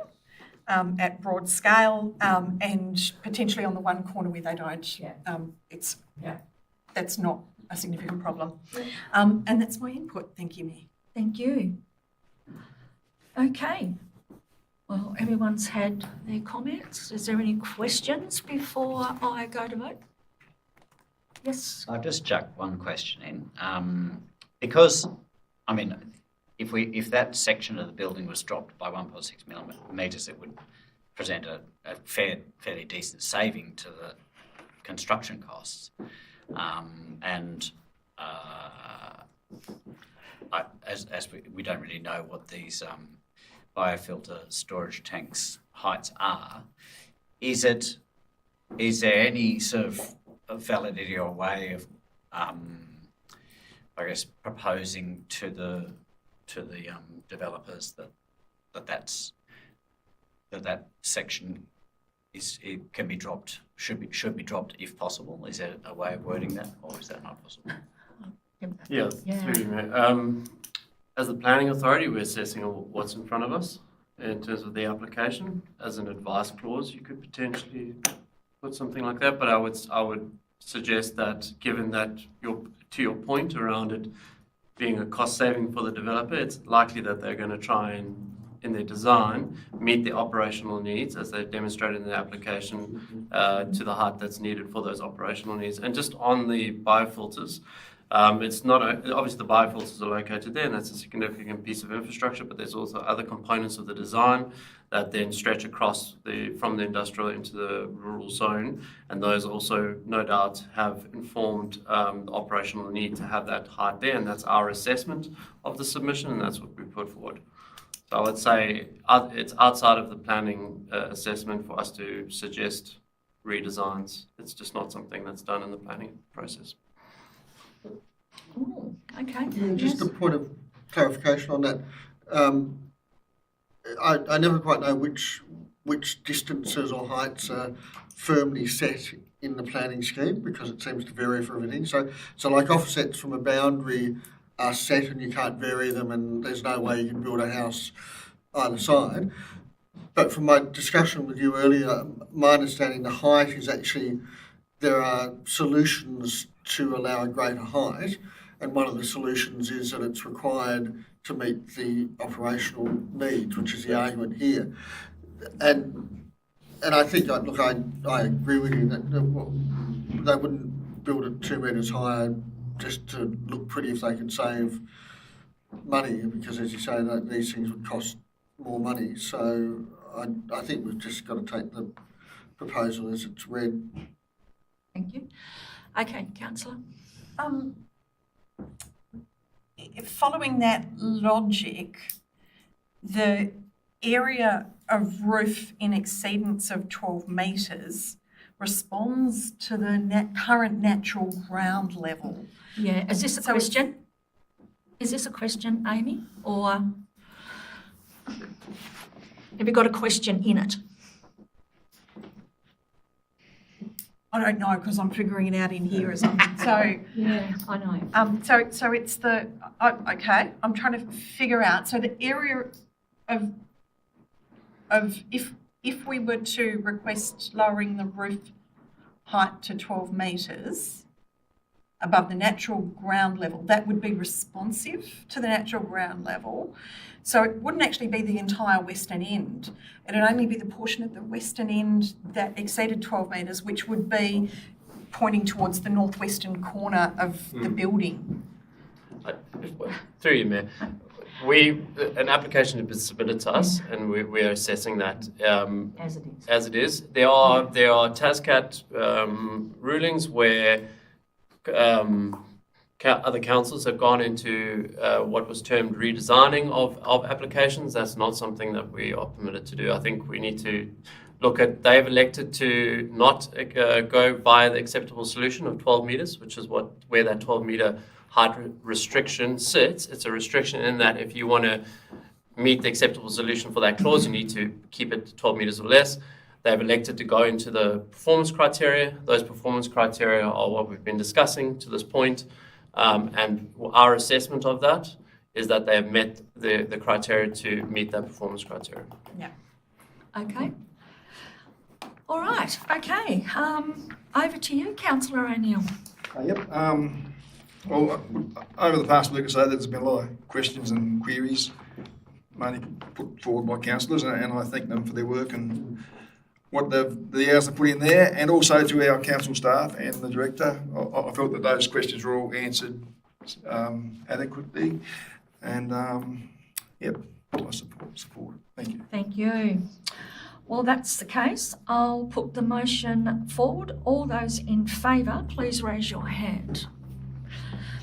at broad scale, and potentially on the one corner where they don't. That's not a significant problem. And that's my input. Thank you, Mayor. Thank you. Okay. Well, everyone's had their comments. Is there any questions before I go to vote? Yes. I'll just chuck one question in. Because, I mean, if that section of the building was dropped by 1.6 millimetres, it would present a fairly decent saving to the construction costs. As we don't really know what these biofilter storage tanks heights are, is there any sort of validity or way of I guess proposing to the developers that section can be dropped, should be dropped if possible? Is there a way of wording that, or is that not possible? Yeah. Through you, mate. As the planning authority, we're assessing what's in front of us in terms of the application. As an advice clause, you could potentially put something like that, but I would suggest that, given that to your point around it being a cost saving for the developer, it's likely that they're going to try and, in their design, meet the operational needs as they demonstrated in the application to the height that's needed for those operational needs. And just on the biofilters, it's not obviously the biofilters are located there, and that's a significant piece of infrastructure, but there's also other components of the design that then stretch across from the industrial into the rural zone, and those also no doubt have informed the operational need to have that height there, and that's our assessment of the submission, and that's what we put forward. So I would say it's outside of the planning assessment for us to suggest redesigns. It's just not something that's done in the planning process. Ooh, okay. Just a point of clarification on that. I never quite know which distances or heights are firmly set in the planning scheme, because it seems to vary for everything. So like offsets from a boundary are set and you can't vary them, and there's no way you can build a house either side. But from my discussion with you earlier, my understanding the height is actually there are solutions to allow a greater height, and one of the solutions is that it's required to meet the operational needs, which is the argument here. And I think, look, I agree with you that they wouldn't build it 2 metres higher just to look pretty if they can save money, because as you say, that these things would cost more money. So I think we've just got to take the proposal as it's read. Thank you. Okay, councillor. Following that logic, the area of roof in exceedance of 12 metres responds to the current natural ground level. Yeah, is this a question? Is this a question, Amy? Or have you got a question in it? I don't know, because I'm figuring it out in here as I'm, so. Yeah, I know. So it's the, okay, I'm trying to figure out, so the area of if we were to request lowering the roof height to 12 metres above the natural ground level, that would be responsive to the natural ground level. So it wouldn't actually be the entire western end. It'd only be the portion of the western end that exceeded 12 metres, which would be pointing towards the northwestern corner of the building. Through you, Mayor. An application has been submitted to us, and we're assessing that as it is. There are TASCAT rulings where other councils have gone into what was termed redesigning of applications. That's not something that we are permitted to do. I think we need to look at, they've elected to not go via the acceptable solution of 12 metres, which is where that 12 metre height restriction sits. It's a restriction in that if you want to meet the acceptable solution for that clause, you need to keep it 12 metres or less. They've elected to go into the performance criteria. Those performance criteria are what we've been discussing to this point. And our assessment of that is that they have met the criteria to meet that performance criteria. Yeah. Okay. All right. Okay. Over to you, Councillor O'Neill. Yep. Well, over the past week or so, there's been a lot of questions and queries mainly put forward by councillors, and I thank them for their work and what the hours they put in there, and also to our council staff and the director. I felt that those questions were all answered adequately, and yep, I support. Thank you. Thank you. Well, that's the case. I'll put the motion forward. All those in favour, please raise your hand.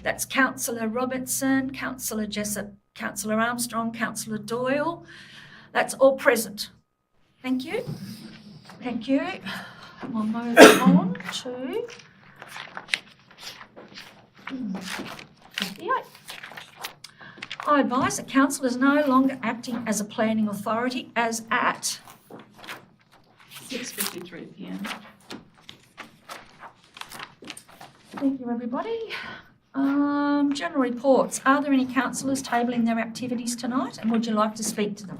That's Councillor Robertson, Councillor Jessup, Councillor Armstrong, Councillor Doyle. That's all present. Thank you. Thank you. We'll move on to 58. I advise that council is no longer acting as a planning authority as at 6:53 p.m. Thank you, everybody. General reports. Are there any councillors tabling their activities tonight, and would you like to speak to them?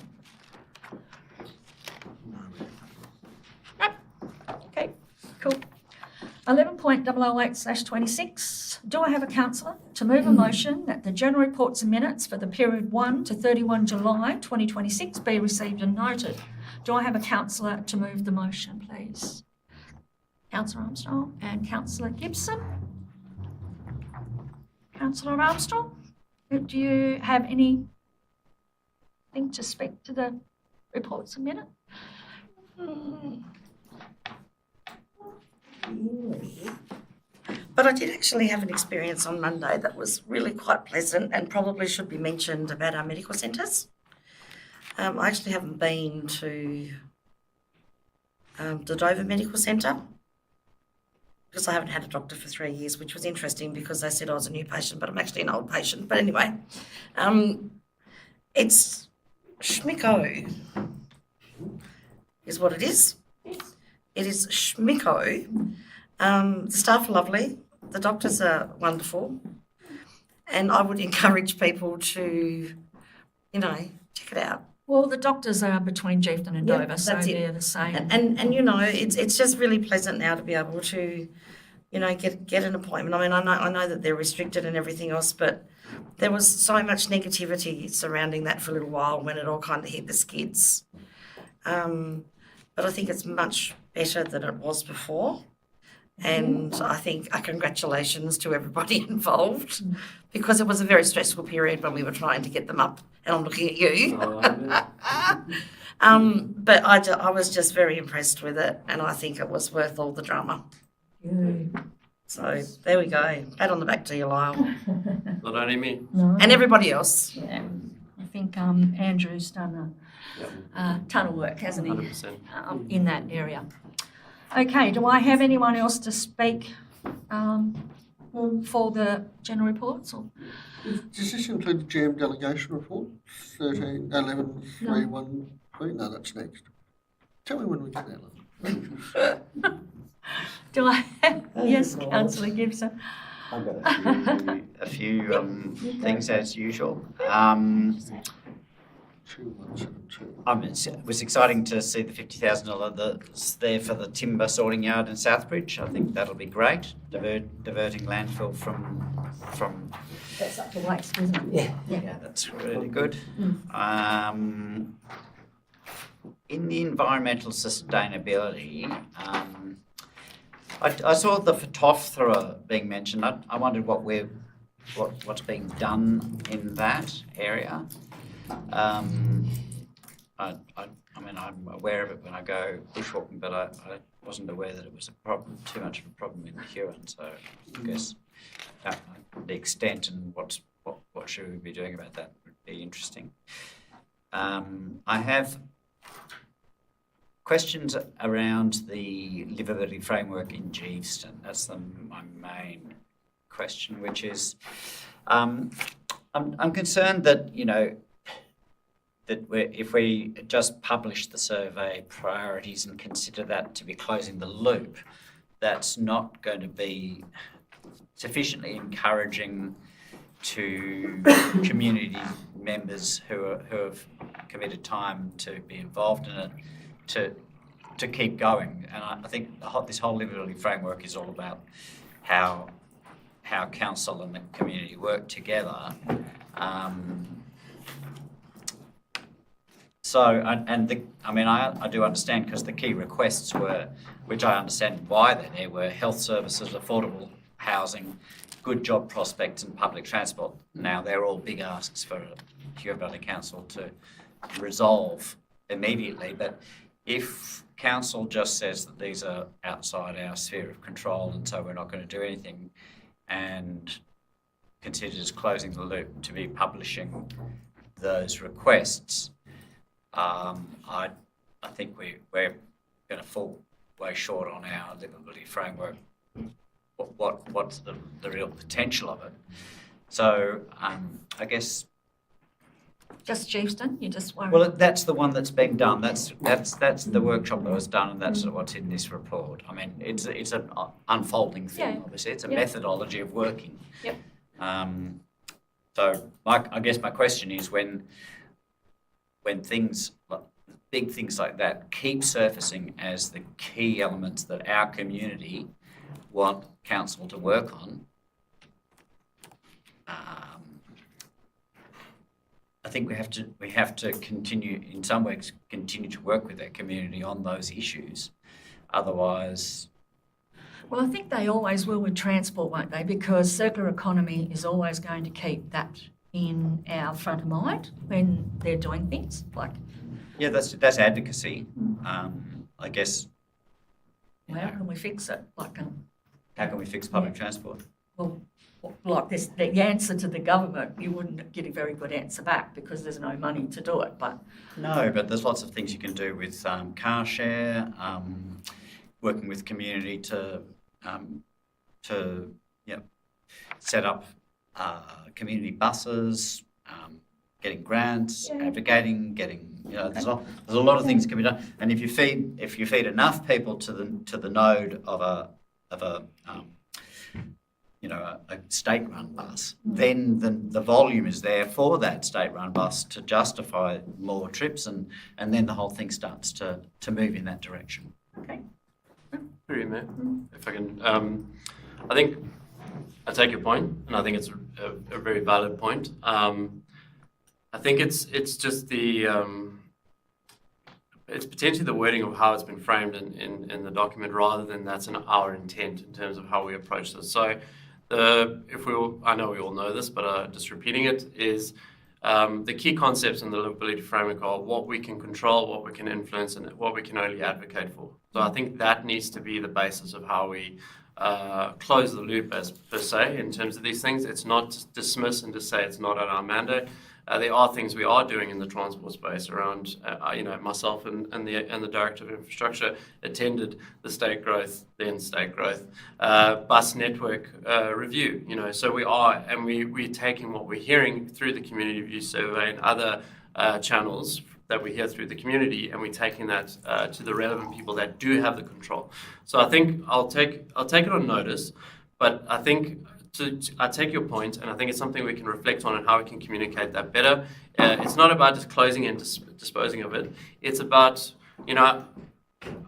No. Okay, cool. 11.008/26. Do I have a councillor to move a motion that the general reports and minutes for the period 1 to 31 July 2026 be received and noted? Do I have a councillor to move the motion, please? Councillor Armstrong and Councillor Gibson. Councillor Armstrong, do you have anything to speak to the reports and minutes? But I did actually have an experience on Monday that was really quite pleasant and probably should be mentioned about our medical centres. I actually haven't been to the Dover Medical Centre because I haven't had a doctor for 3 years, which was interesting because they said I was a new patient, but I'm actually an old patient. But anyway, it's Schmicko is what it is. It is Schmicko. The staff are lovely. The doctors are wonderful. And I would encourage people to, check it out. Well, the doctors are between Geefton and Dover, so they're the same. And it's just really pleasant now to be able to, get an appointment. I mean, I know that they're restricted and everything else, but there was so much negativity surrounding that for a little while when it all kind of hit the skids. But I think it's much better than it was before. And I think congratulations to everybody involved, because it was a very stressful period when we were trying to get them up, and I'm looking at you. But I was just very impressed with it, and I think it was worth all the drama. So there we go. Pat on the back to you, Lyle. Not only me. No. And everybody else. Yeah. I think Andrew's done a ton of work, hasn't he, 100%. in that area. Okay, do I have anyone else to speak for the general reports? Or? Does this include the GM delegation report? 11.313? No, that's next. Tell me when we get that. Do I have? Yes, Councillor Gibson. I've got a few things as usual. 2172. It was exciting to see the $50,000 that's there for the timber sorting yard in Southbridge. I think that'll be great, diverting landfill from. That's up to waste, isn't it? Yeah, that's really good. In the environmental sustainability, I saw the photophthora being mentioned. I wondered what's being done in that area. I mean, I'm aware of it when I go bushwalking, but I wasn't aware that it was a problem, too much of a problem in the Huon. So I guess the extent and what should we be doing about that would be interesting. I have questions around the livability framework in Geeveston. That's my main question, which is I'm concerned that if we just publish the survey priorities and consider that to be closing the loop, that's not going to be sufficiently encouraging to community members who have committed time to be involved in it to keep going. And I think this whole livability framework is all about how council and the community work together. I do understand, because the key requests were, which I understand why they're there, were health services, affordable housing, good job prospects and public transport. Now, they're all big asks for Huon Valley Council to resolve immediately, but if council just says that these are outside our sphere of control and so we're not going to do anything, and considers closing the loop to be publishing those requests, I think we're going to fall way short on our livability framework. What's the real potential of it? So I guess. Just Geeveston? You just worried? Well, that's the one that's being done. That's the workshop that was done, and that's what's in this report. I mean, it's an unfolding thing. Obviously, it's a methodology of working. Yep. So, I guess my question is, when things big things like that keep surfacing as the key elements that our community want council to work on, I think we have to continue, in some ways, continue to work with our community on those issues. Otherwise, well, I think they always will with transport, won't they? Because circular economy is always going to keep that in our front of mind when they're doing things like. Yeah, that's advocacy. I guess. Well, how can we fix it? How can we fix public transport? Well, like this, the answer to the government, you wouldn't get a very good answer back because there's no money to do it. But no, but there's lots of things you can do with car share, working with community to set up community buses, getting grants, advocating, there's a lot of things that can be done. And if you feed enough people to the node of a state-run bus, then the volume is there for that state-run bus to justify more trips, and then the whole thing starts to move in that direction. Okay. Through you, Mayor, if I can. I think I take your point, and I think it's a very valid point. I think it's just the it's potentially the wording of how it's been framed in the document rather than that's our intent in terms of how we approach this. So I know we all know this, but just repeating it is the key concepts in the livability framework are what we can control, what we can influence, and what we can only advocate for. So I think that needs to be the basis of how we close the loop as per se in terms of these things. It's not to dismiss and to say it's not on our mandate. There are things we are doing in the transport space around, myself and the Director of Infrastructure attended the state growth bus network review, so we are, and we're taking what we're hearing through the community view survey and other channels that we hear through the community, and we're taking that to the relevant people that do have the control. So I think I'll take it on notice, but I think I take your point, and I think it's something we can reflect on and how we can communicate that better. It's not about just closing and disposing of it. It's about,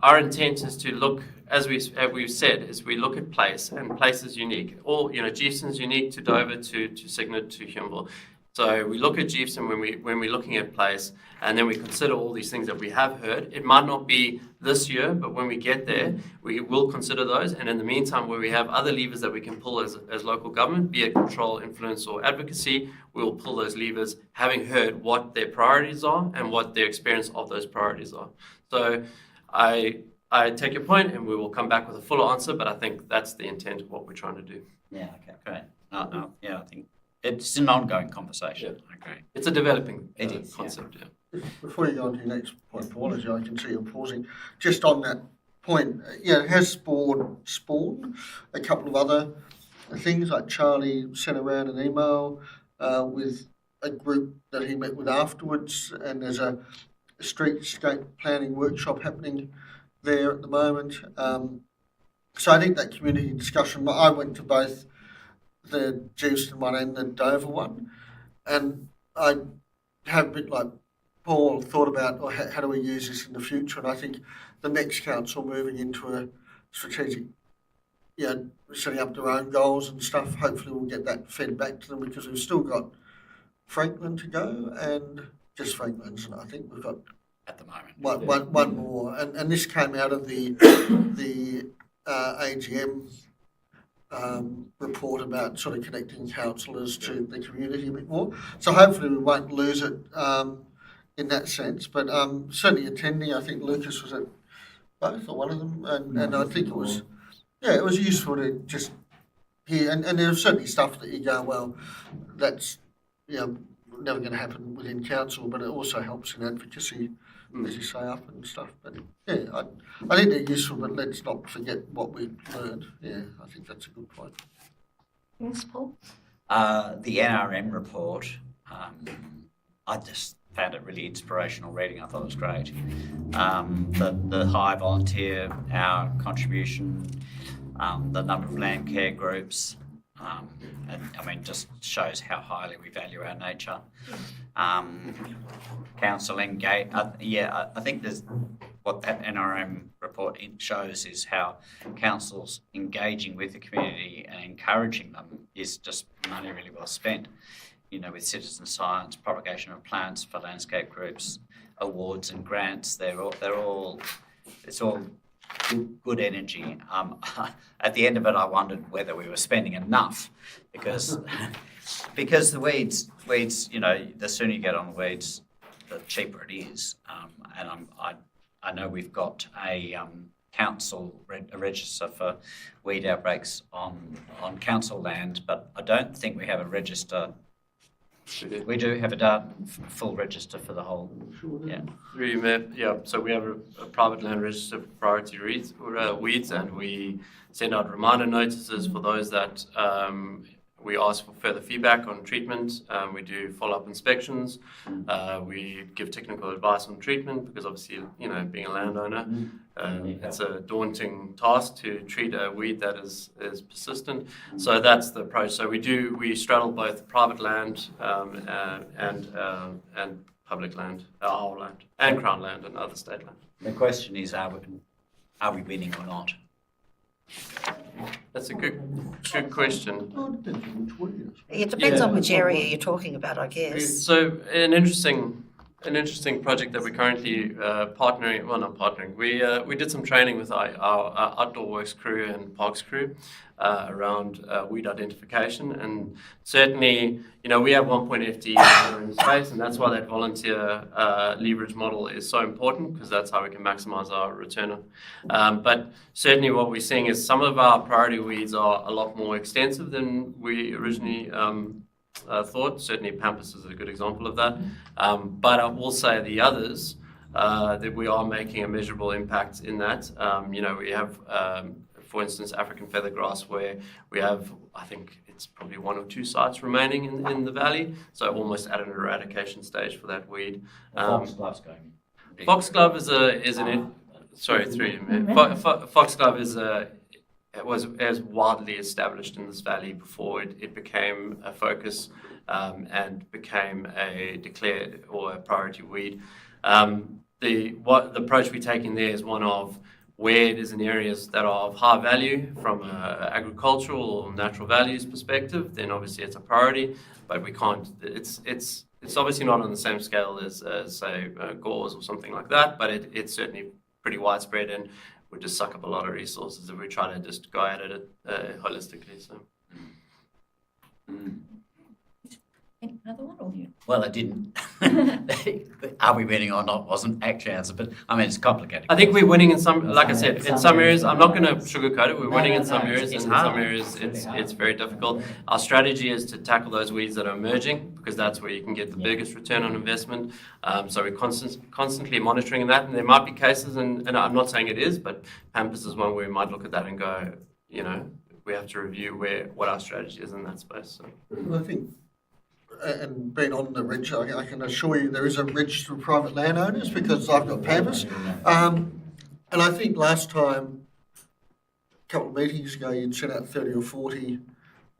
our intent is to look, as we've said, is we look at place, and place is unique. Geefson's unique to Dover, to Cygnet, to Huonville. So we look at Geefson when we're looking at place, and then we consider all these things that we have heard. It might not be this year, but when we get there, we will consider those. And in the meantime, where we have other levers that we can pull as local government, be it control, influence, or advocacy, we will pull those levers, having heard what their priorities are and what their experience of those priorities are. So I take your point, and we will come back with a fuller answer, but I think that's the intent of what we're trying to do. Yeah, okay, great. I think it's an ongoing conversation. Yeah. I agree. It's a developing concept. Yeah. Before you go on to your next point, Paul, as I can see you're pausing, just on that point, it has spawned a couple of other things, like Charlie sent around an email with a group that he met with afterwards, and there's a streetscape planning workshop happening there at the moment. So I think that community discussion, I went to both the Geefston one and the Dover one, and I have a bit like Paul thought about, how do we use this in the future? And I think the next council moving into a strategic, setting up their own goals and stuff, hopefully we'll get that fed back to them, because we've still got Franklin to go, and just Franklin's, and I think we've got at the moment one more, and this came out of the AGM report about sort of connecting councillors to the community a bit more. So hopefully we won't lose it in that sense. But certainly attending, I think Lucas was at both or one of them, and I think it was useful to just hear. And there's certainly stuff that you go, well, that's never going to happen within council, but it also helps in advocacy, as you say, up and stuff. But I think they're useful, but let's not forget what we've learned. Yeah, I think that's a good point. Yes, Paul? The NRM report, I just found it really inspirational reading. I thought it was great. The high volunteer hour contribution, the number of land care groups, just shows how highly we value our nature. Council engage. I think there's what that NRM report shows is how councils engaging with the community and encouraging them is just money really well spent. With citizen science, propagation of plants for landscape groups, awards and grants, it's all good energy. At the end of it, I wondered whether we were spending enough, because the weeds, the sooner you get on the weeds, the cheaper it is. I know we've got a council register for weed outbreaks on council land, but I don't think we have a register. We do have a full register for the whole. Yeah. So we have a private land register for priority weeds, and we send out reminder notices for those that we ask for further feedback on treatment. We do follow-up inspections. We give technical advice on treatment, because obviously, being a landowner, it's a daunting task to treat a weed that is persistent. So that's the approach. So we straddle both private land and public land, our land, and Crown land and other state land. The question is, are we winning or not? That's a good question. It depends on which area you're talking about, I guess. So an interesting an interesting project that we're currently partnering. Well, not partnering. We did some training with our Outdoor Works crew and Parks crew around weed identification, and certainly, we have 1.8 FTE in space, and that's why that volunteer leverage model is so important, because that's how we can maximize our return. But certainly, what we're seeing is some of our priority weeds are a lot more extensive than we originally thought. Certainly, Pampas is a good example of that. But I will say the others, that we are making a measurable impact in that. We have, for instance, African feathergrass, where we have, I think it's probably 1 or 2 sites remaining in the valley, so almost at an eradication stage for that weed. Foxglove's going. Foxglove Foxglove was widely established in this valley before it became a focus and became a declared or a priority weed. The approach we're taking there is one of where it is in areas that are of high value from an agricultural or natural values perspective, then obviously it's a priority, but we can't, it's obviously not on the same scale as say, gauze or something like that, but it's certainly pretty widespread and would just suck up a lot of resources if we try to just go at it holistically. So. Another one or you? Well, I didn't. Are we winning or not wasn't actually answered, but I mean, it's complicated. I think we're winning in some, like I said, in some areas. I'm not going to sugarcoat it. We're winning in some areas, and in some areas it's very difficult. Our strategy is to tackle those weeds that are emerging, because that's where you can get the biggest return on investment. So we're constantly monitoring that, and there might be cases, and I'm not saying it is, but Pampas is one where we might look at that and go, we have to review what our strategy is in that space. So. I think, and being on the register, I can assure you there is a register of private landowners, because I've got Pampas. And I think last time, a couple of meetings ago, you'd sent out 30 or 40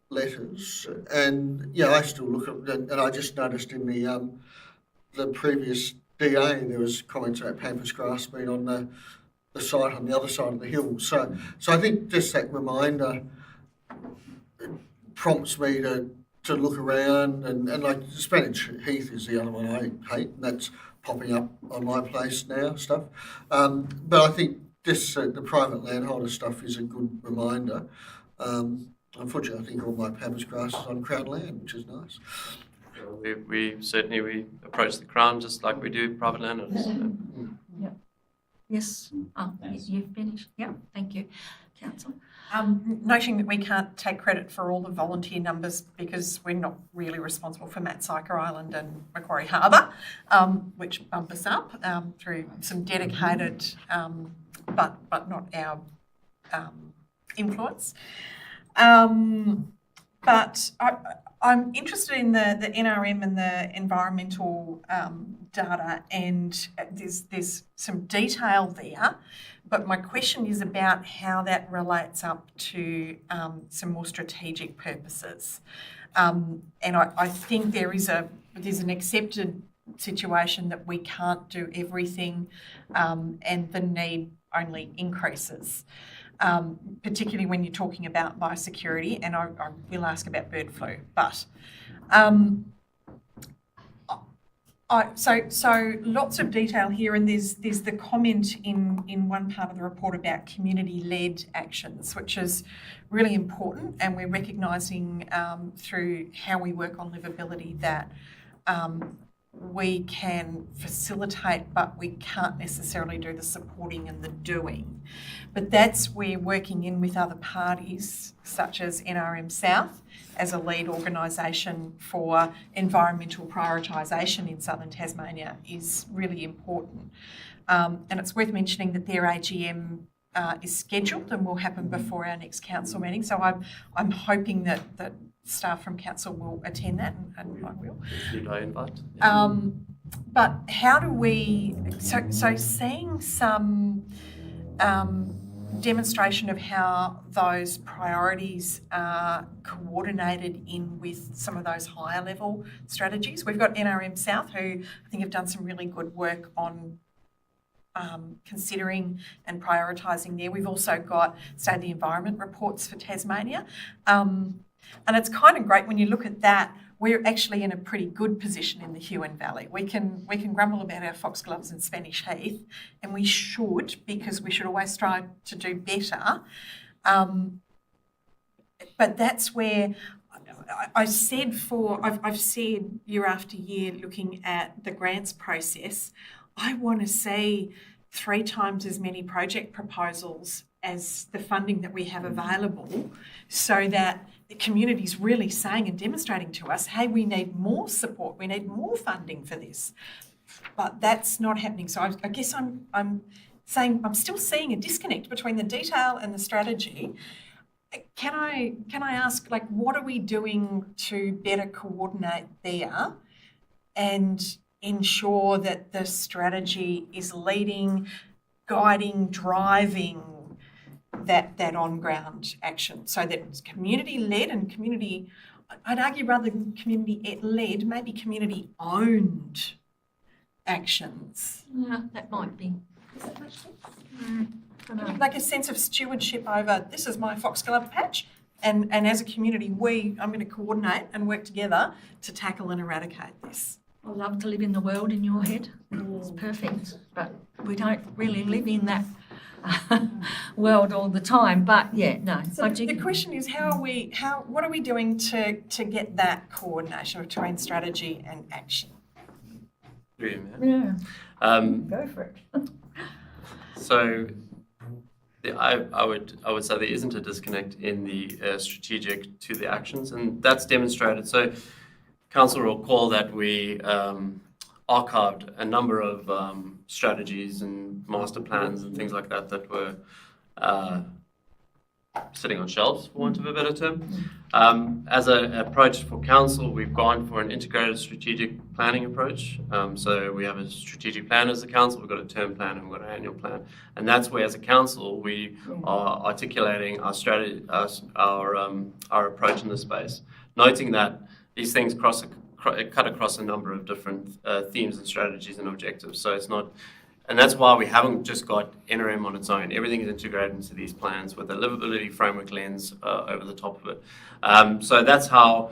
letters. And yeah, I still look at it, and I just noticed in the previous DA there was comments about Pampas grass being on the site on the other side of the hill. So I think just that reminder prompts me to look around, and like Spanish Heath is the other one I hate, and that's popping up on my place now, stuff. But I think this, the private landholder stuff is a good reminder. Unfortunately, I think all my Pampas grass is on Crown land, which is nice. We certainly approach the Crown just like we do private landowners. So. Yeah. Yes. Oh, you've finished. Yeah. Thank you, Councillor. Noting that we can't take credit for all the volunteer numbers, because we're not really responsible for Mat Syker Island and Macquarie Harbour, which bump us up through some dedicated, but not our influence. But I'm interested in the NRM and the environmental data, and there's some detail there. But my question is about how that relates up to some more strategic purposes. And I think there's an accepted situation that we can't do everything, and the need only increases, particularly when you're talking about biosecurity, and I will ask about bird flu. But so lots of detail here, and there's the comment in one part of the report about community-led actions, which is really important, and we're recognising through how we work on livability that we can facilitate, but we can't necessarily do the supporting and the doing. But that's where working in with other parties, such as NRM South, as a lead organisation for environmental prioritisation in southern Tasmania, is really important. And it's worth mentioning that their AGM is scheduled and will happen before our next council meeting. So I'm hoping that staff from council will attend that, and I will. Did I invite? But how do we, so seeing some demonstration of how those priorities are coordinated in with some of those higher level strategies. We've got NRM South, who I think have done some really good work on considering and prioritising there. We've also got State of the Environment reports for Tasmania. And it's kind of great when you look at that we're actually in a pretty good position in the Huon Valley. We can grumble about our foxgloves and Spanish Heath, and we should, because we should always strive to do better. But that's where I've said year after year, looking at the grants process, I want to see 3 times as many project proposals as the funding that we have available, so that the community's really saying and demonstrating to us, hey, we need more support, we need more funding for this. But that's not happening. So I guess I'm saying I'm still seeing a disconnect between the detail and the strategy. Can I ask, like, what are we doing to better coordinate there and ensure that the strategy is leading, guiding, driving that on-ground action, so that it's community-led and community, I'd argue rather than community-led, maybe community-owned actions. Yeah, that might be. Like a sense of stewardship over, this is my foxglove patch, and as a community, I'm going to coordinate and work together to tackle and eradicate this. I love to live in the world in your head. It's perfect, but we don't really live in that world all the time. But yeah, no. So the question is, what are we doing to get that coordination between strategy and action? Yeah. Go for it. So I would say there isn't a disconnect in the strategic to the actions, and that's demonstrated. So Council will recall that we archived a number of strategies and master plans and things like that that were sitting on shelves, for want of a better term. As an approach for Council, we've gone for an integrated strategic planning approach. So we have a strategic plan as a Council, we've got a term plan, and we've got an annual plan. And that's where, as a Council, we are articulating our strategy, our approach in the space, noting that these things cut across a number of different themes and strategies and objectives. So it's not, and that's why we haven't just got NRM on its own. Everything is integrated into these plans with a livability framework lens over the top of it. So that's how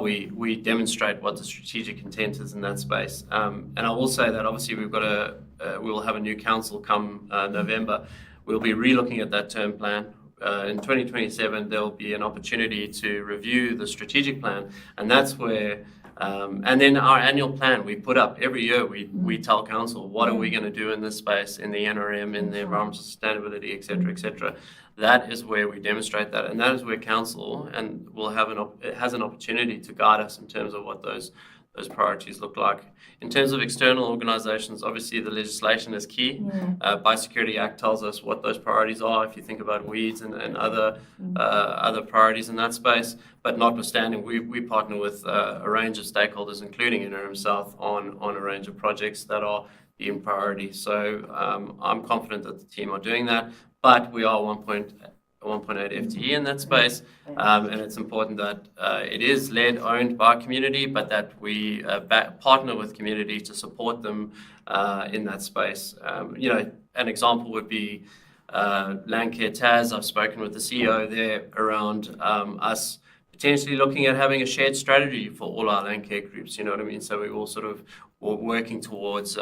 we demonstrate what the strategic intent is in that space. And I will say that obviously we'll have a new council come November. We'll be re-looking at that term plan. In 2027, there'll be an opportunity to review the strategic plan, and that's where, and then our annual plan we put up every year. We tell council what are we going to do in this space, in the NRM, in the environmental sustainability, etc., etc. That is where we demonstrate that, and that is where council and will have has an opportunity to guide us in terms of what those priorities look like. In terms of external organisations, obviously the legislation is key. Biosecurity Act tells us what those priorities are, if you think about weeds and other priorities in that space. But notwithstanding, we partner with a range of stakeholders, including NRM South, on a range of projects that are in priority. So I'm confident that the team are doing that, but we are 1.8 FTE in that space, and it's important that it is led, owned by community, but that we partner with community to support them in that space. An example would be Landcare TAS. I've spoken with the CEO there around us potentially looking at having a shared strategy for all our Landcare groups, you know what I mean? So we all sort of working towards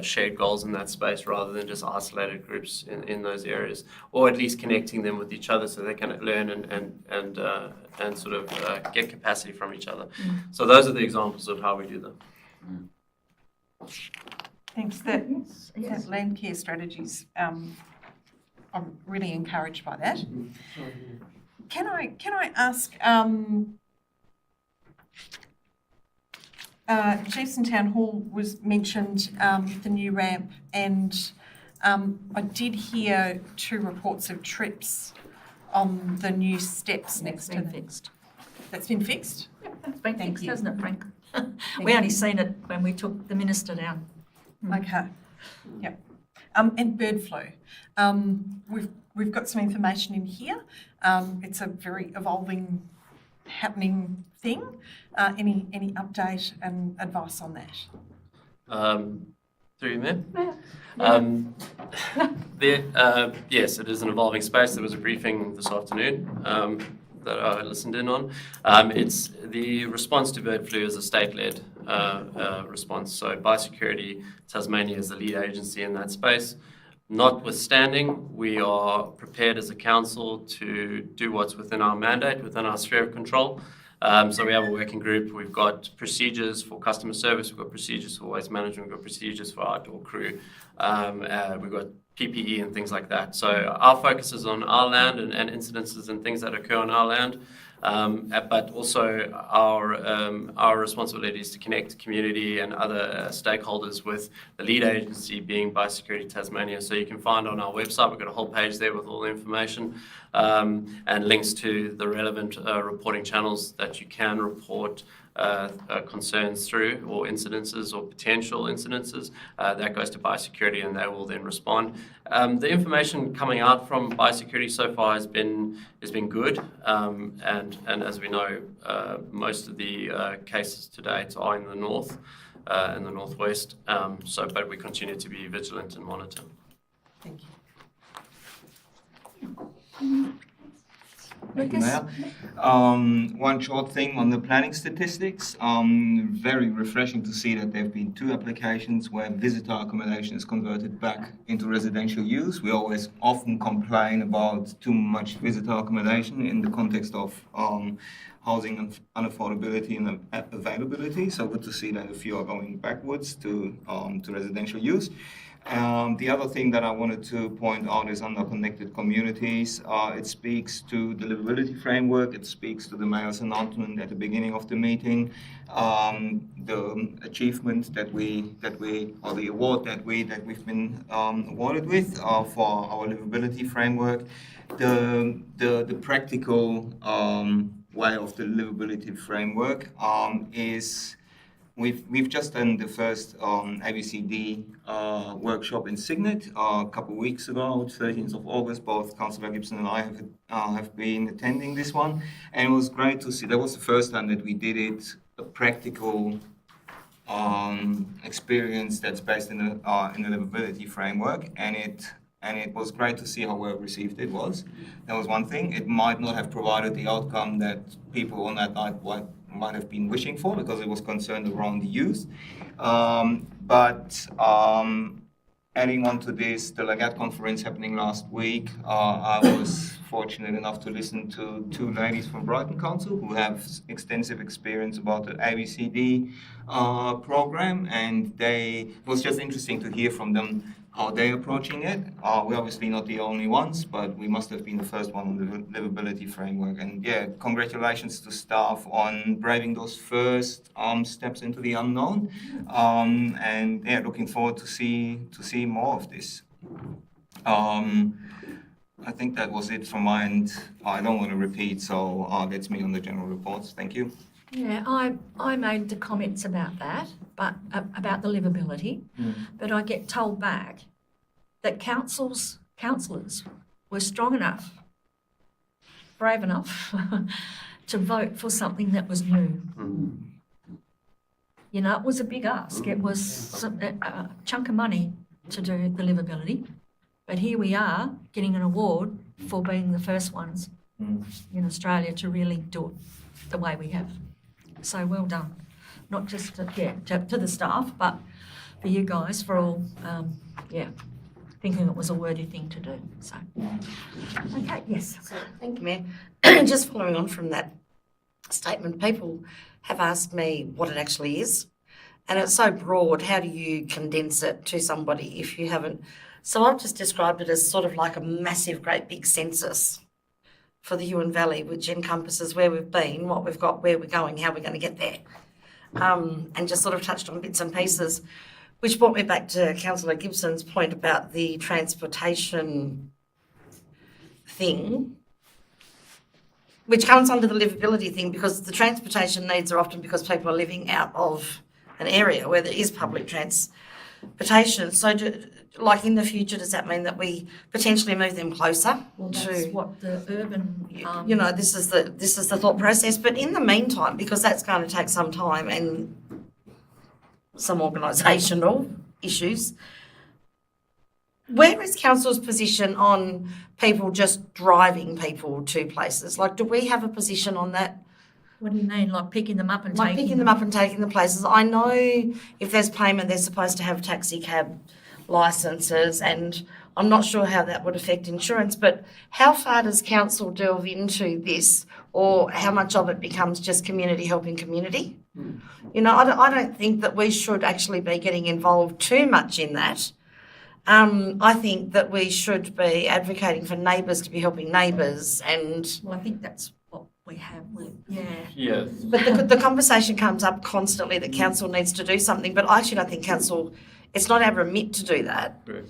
shared goals in that space rather than just isolated groups in those areas, or at least connecting them with each other so they can learn and sort of get capacity from each other. So those are the examples of how we do them. Thanks. That land care strategies, I'm really encouraged by that. Can I ask, Chiefs and Town Hall was mentioned, the new ramp, and I did hear 2 reports of trips on the new steps next to them. Fixed. That's been fixed? Yep, that's been Thank fixed, you. hasn't it, Frank? We only seen it when we took the minister down. Okay. Yep. And bird flu. We've got some information in here. It's a very evolving, happening thing. Any update and advice on that? Through you, Mayor. Yes, it is an evolving space. There was a briefing this afternoon. that I listened in on. It's the response to bird flu is a state-led response. So Biosecurity Tasmania is the lead agency in that space. Notwithstanding, we are prepared as a council to do what's within our mandate, within our sphere of control. So we have a working group. We've got procedures for customer service. We've got procedures for waste management. We've got procedures for outdoor crew. We've got PPE and things like that. So our focus is on our land and incidences and things that occur on our land. But also our responsibility is to connect community and other stakeholders with the lead agency being Biosecurity Tasmania. So you can find on our website, we've got a whole page there with all the information and links to the relevant reporting channels that you can report concerns through, or incidences or potential incidences. That goes to Biosecurity and they will then respond. The information coming out from Biosecurity so far has been good, and as we know, most of the cases to date are in the north, in the northwest. But we continue to be vigilant and monitor. Thank you. Thank you, Mayor. One short thing on the planning statistics. Very refreshing to see that there have been 2 applications where visitor accommodation is converted back into residential use. We always often complain about too much visitor accommodation in the context of housing and unaffordability and availability. So good to see that a few are going backwards to residential use. The other thing that I wanted to point out is under connected communities. It speaks to the livability framework. It speaks to the mayor's announcement at the beginning of the meeting. The achievement that we or the award that we've been awarded with for our livability framework. The practical way of the livability framework is. We've just done the first ABCD workshop in Cygnet a couple of weeks ago, 13th of August. Both Councillor Gibson and I have been attending this one, and it was great to see. That was the first time that we did it, a practical experience that's based in the livability framework, and it was great to see how well received it was. That was one thing. It might not have provided the outcome that people on that night might have been wishing for, because it was concerned around the youth. But adding on to this, the Lagat conference happening last week, I was fortunate enough to listen to 2 ladies from Brighton Council who have extensive experience about the ABCD program, and it was just interesting to hear from them how they're approaching it. We're obviously not the only ones, but we must have been the first one on the livability framework. And yeah, congratulations to staff on braving those first steps into the unknown. And yeah, looking forward to see more of this. I think that was it from my end. I don't want to repeat, so that's me on the general reports. Thank you. Yeah, I made the comments about that, but about the livability, but I get told back that councillors were strong enough, brave enough to vote for something that was new. You know, it was a big ask. It was a chunk of money to do the livability, but here we are getting an award for being the first ones in Australia to really do it the way we have. So well done, not just to the staff, but for you guys for all, thinking it was a worthy thing to do. So, okay, yes. So, thank you, Mayor. Just following on from that statement, people have asked me what it actually is, and it's so broad. How do you condense it to somebody if you haven't? So I've just described it as sort of like a massive, great big census for the Huon Valley, which encompasses where we've been, what we've got, where we're going, how we're going to get there, and just sort of touched on bits and pieces, which brought me back to Councillor Gibson's point about the transportation thing, which comes under the livability thing, because the transportation needs are often because people are living out of an area where there is public transportation. So like in the future, does that mean that we potentially move them closer? Well, that's what the urban. This is the thought process. But in the meantime, because that's going to take some time and some organisational issues, Where is council's position on people just driving people to places? Like, do we have a position on that? What do you mean, like picking them up and Like taking picking them up and taking them places? I know if there's payment, they're supposed to have taxi cab licences, and I'm not sure how that would affect insurance, but how far does council delve into this, or how much of it becomes just community helping community? You know, I don't think that we should actually be getting involved too much in that. I think that we should be advocating for neighbours to be helping neighbours, and Well, I think that's what we have with, yeah. Yeah. but the conversation comes up constantly that council needs to do something, but I actually don't think council, it's not our remit to do that. Correct.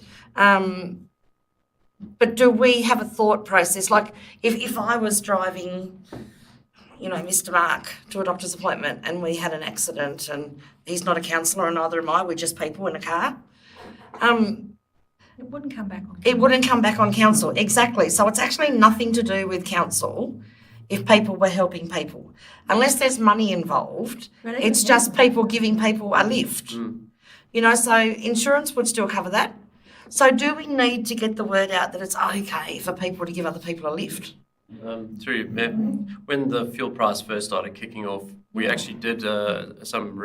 But do we have a thought process? Like, if I was driving, you know, Mr. Mark to a doctor's appointment and we had an accident and he's not a councillor and neither am I, we're just people in a car, It wouldn't come back on. it wouldn't come back on council. Exactly. So it's actually nothing to do with council if people were helping people. Unless there's money involved, But even it's just people giving people a lift. You know, so insurance would still cover that. So do we need to get the word out that it's okay for people to give other people a lift? Through when the fuel price first started kicking off, we actually did some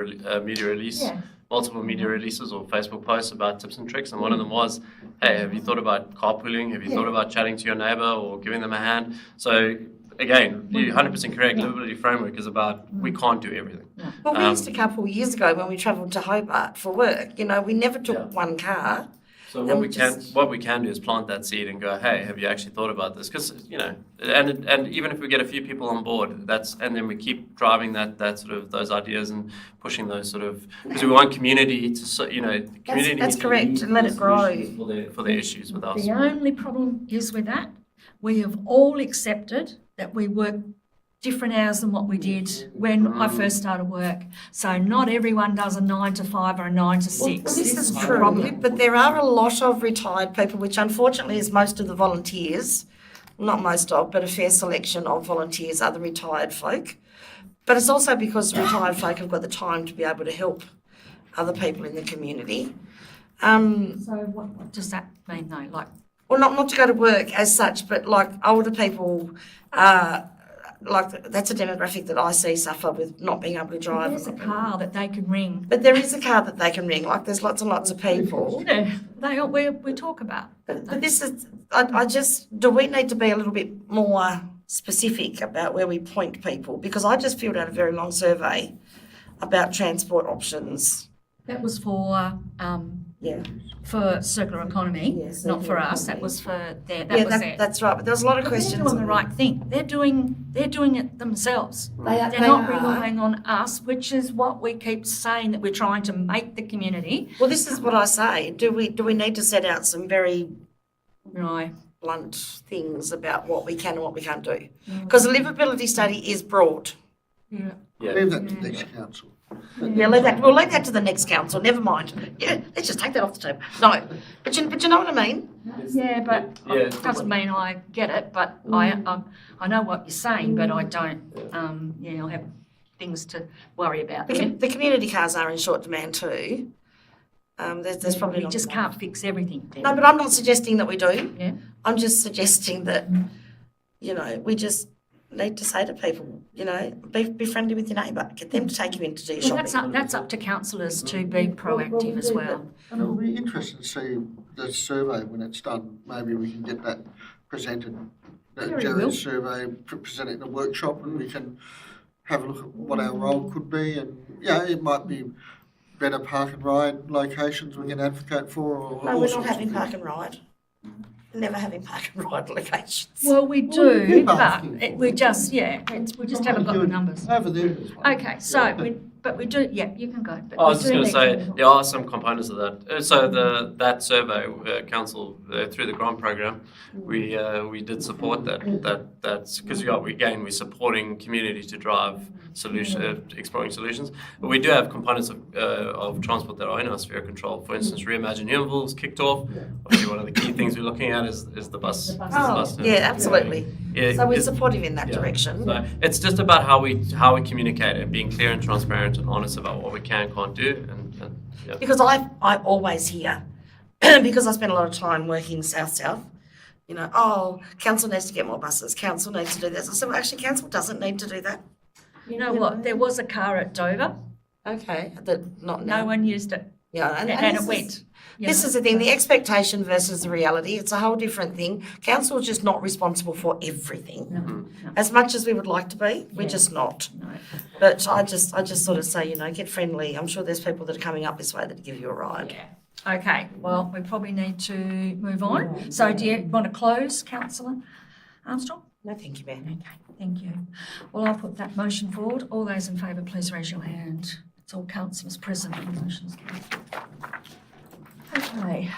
media release, Yeah. multiple media releases or Facebook posts about tips and tricks, and one of them was, hey, have you thought about carpooling? Have you thought about chatting to your neighbour or giving them a hand? So again, you're 100% correct. Livability framework is about we can't do everything. Well, we used a couple of years ago when we travelled to Hobart for work. You know, we never took one car. So And what we can do is plant that seed and go, hey, have you actually thought about this? Because you know, and even if we get a few people on board, and then we keep driving that sort of those ideas and pushing those sort of, because we want community to, you know, the community That's needs to correct, use and let those it grow. solutions for their issues with us. The only problem is with that, we have all accepted that we work different hours than what we did when I first started work. So not everyone does a 9 to 5 or a 9 to 6. Well, this is the true, problem. but there are a lot of retired people, which unfortunately is most of the volunteers, not most of, but a fair selection of volunteers are the retired folk. But it's also because retired folk have got the time to be able to help other people in the community. So what does that mean though? Like, Well, not to go to work as such, but like older people, like that's a demographic that I see suffer with not being able to drive. there's a car that they can ring. But there is a car that they can ring, like there's lots and lots of people. You know, we talk about. But this is, I just, do we need to be a little bit more specific about where we point people? Because I just filled out a very long survey about transport options. That was for Yeah. for circular economy, Yes, not for circular us. That economy. was for their. That's right. But there was a lot of questions. They're doing the right thing. They're doing it themselves. They They're not are. relying on us, which is what we keep saying, that we're trying to make the community. Well, this is what I say. Do we need to set out some very Right. blunt things about what we can and what we can't do? Because the livability study is broad. Yeah. Leave that to the next council. Yeah, we'll leave that to the next council. Never mind. Yeah, let's just take that off the table. No, but you know what I mean. Yeah, but Yeah. it doesn't mean I get it. But I know what you're saying, but I don't. I have things to worry about. The community cars are in short demand too. There's probably we not just enough. can't fix everything. Then. No, but I'm not suggesting that we do. Yeah. I'm just suggesting that, we just need to say to people, be friendly with your neighbour. Get them to take you in to do your Well, shopping. that's up to councillors to be proactive as well. And it'll be interesting to see the survey when it's done. Maybe we can get that presented, Very Jerry's well. survey, present it in a workshop, and we can have a look at what our role could be. And it might be better park and ride locations we can advocate for. Or No, all we're sorts not of having things. park and ride. Never having park and ride locations. Well, we Well, do, you but parking. we just we just haven't got the numbers. Over there. Okay, so we do. Yeah, you can go. But I was we just do going to say need to- there are some components of that. So that survey, council through the grant program, we did support that's because we're supporting community to drive exploring solutions. But we do have components of transport that are in our sphere of control. For instance, Reimagine Newmanville's kicked off. Obviously, one of the key things we're looking at is the bus. Yeah, absolutely. Yeah, So we're it's- supportive in that yeah. direction. So it's just about how we communicate and being clear and transparent and honest about what we can and can't do. And Because I always hear, because I spend a lot of time working south-south, you know, oh, council needs to get more buses, council needs to do this. I said, well, actually, council doesn't need to do that. You know what? There was a car at Dover. Okay, that not now. No one used it. Yeah, And this it is- went. you This know. is the thing, the expectation versus the reality, it's a whole different thing. Council is just not responsible for everything. No. As much as we would like to be, we're just not. No. But I just sort of say, you know, get friendly. I'm sure there's people that are coming up this way that give you a ride. Yeah. Okay, well, we probably need to move on. So do you want to close, councillor Armstrong? No, thank you, Ben. Okay, thank you. Well, I'll put that motion forward. All those in favour, please raise your hand. It's all councillors present. The motion's carried. Okay.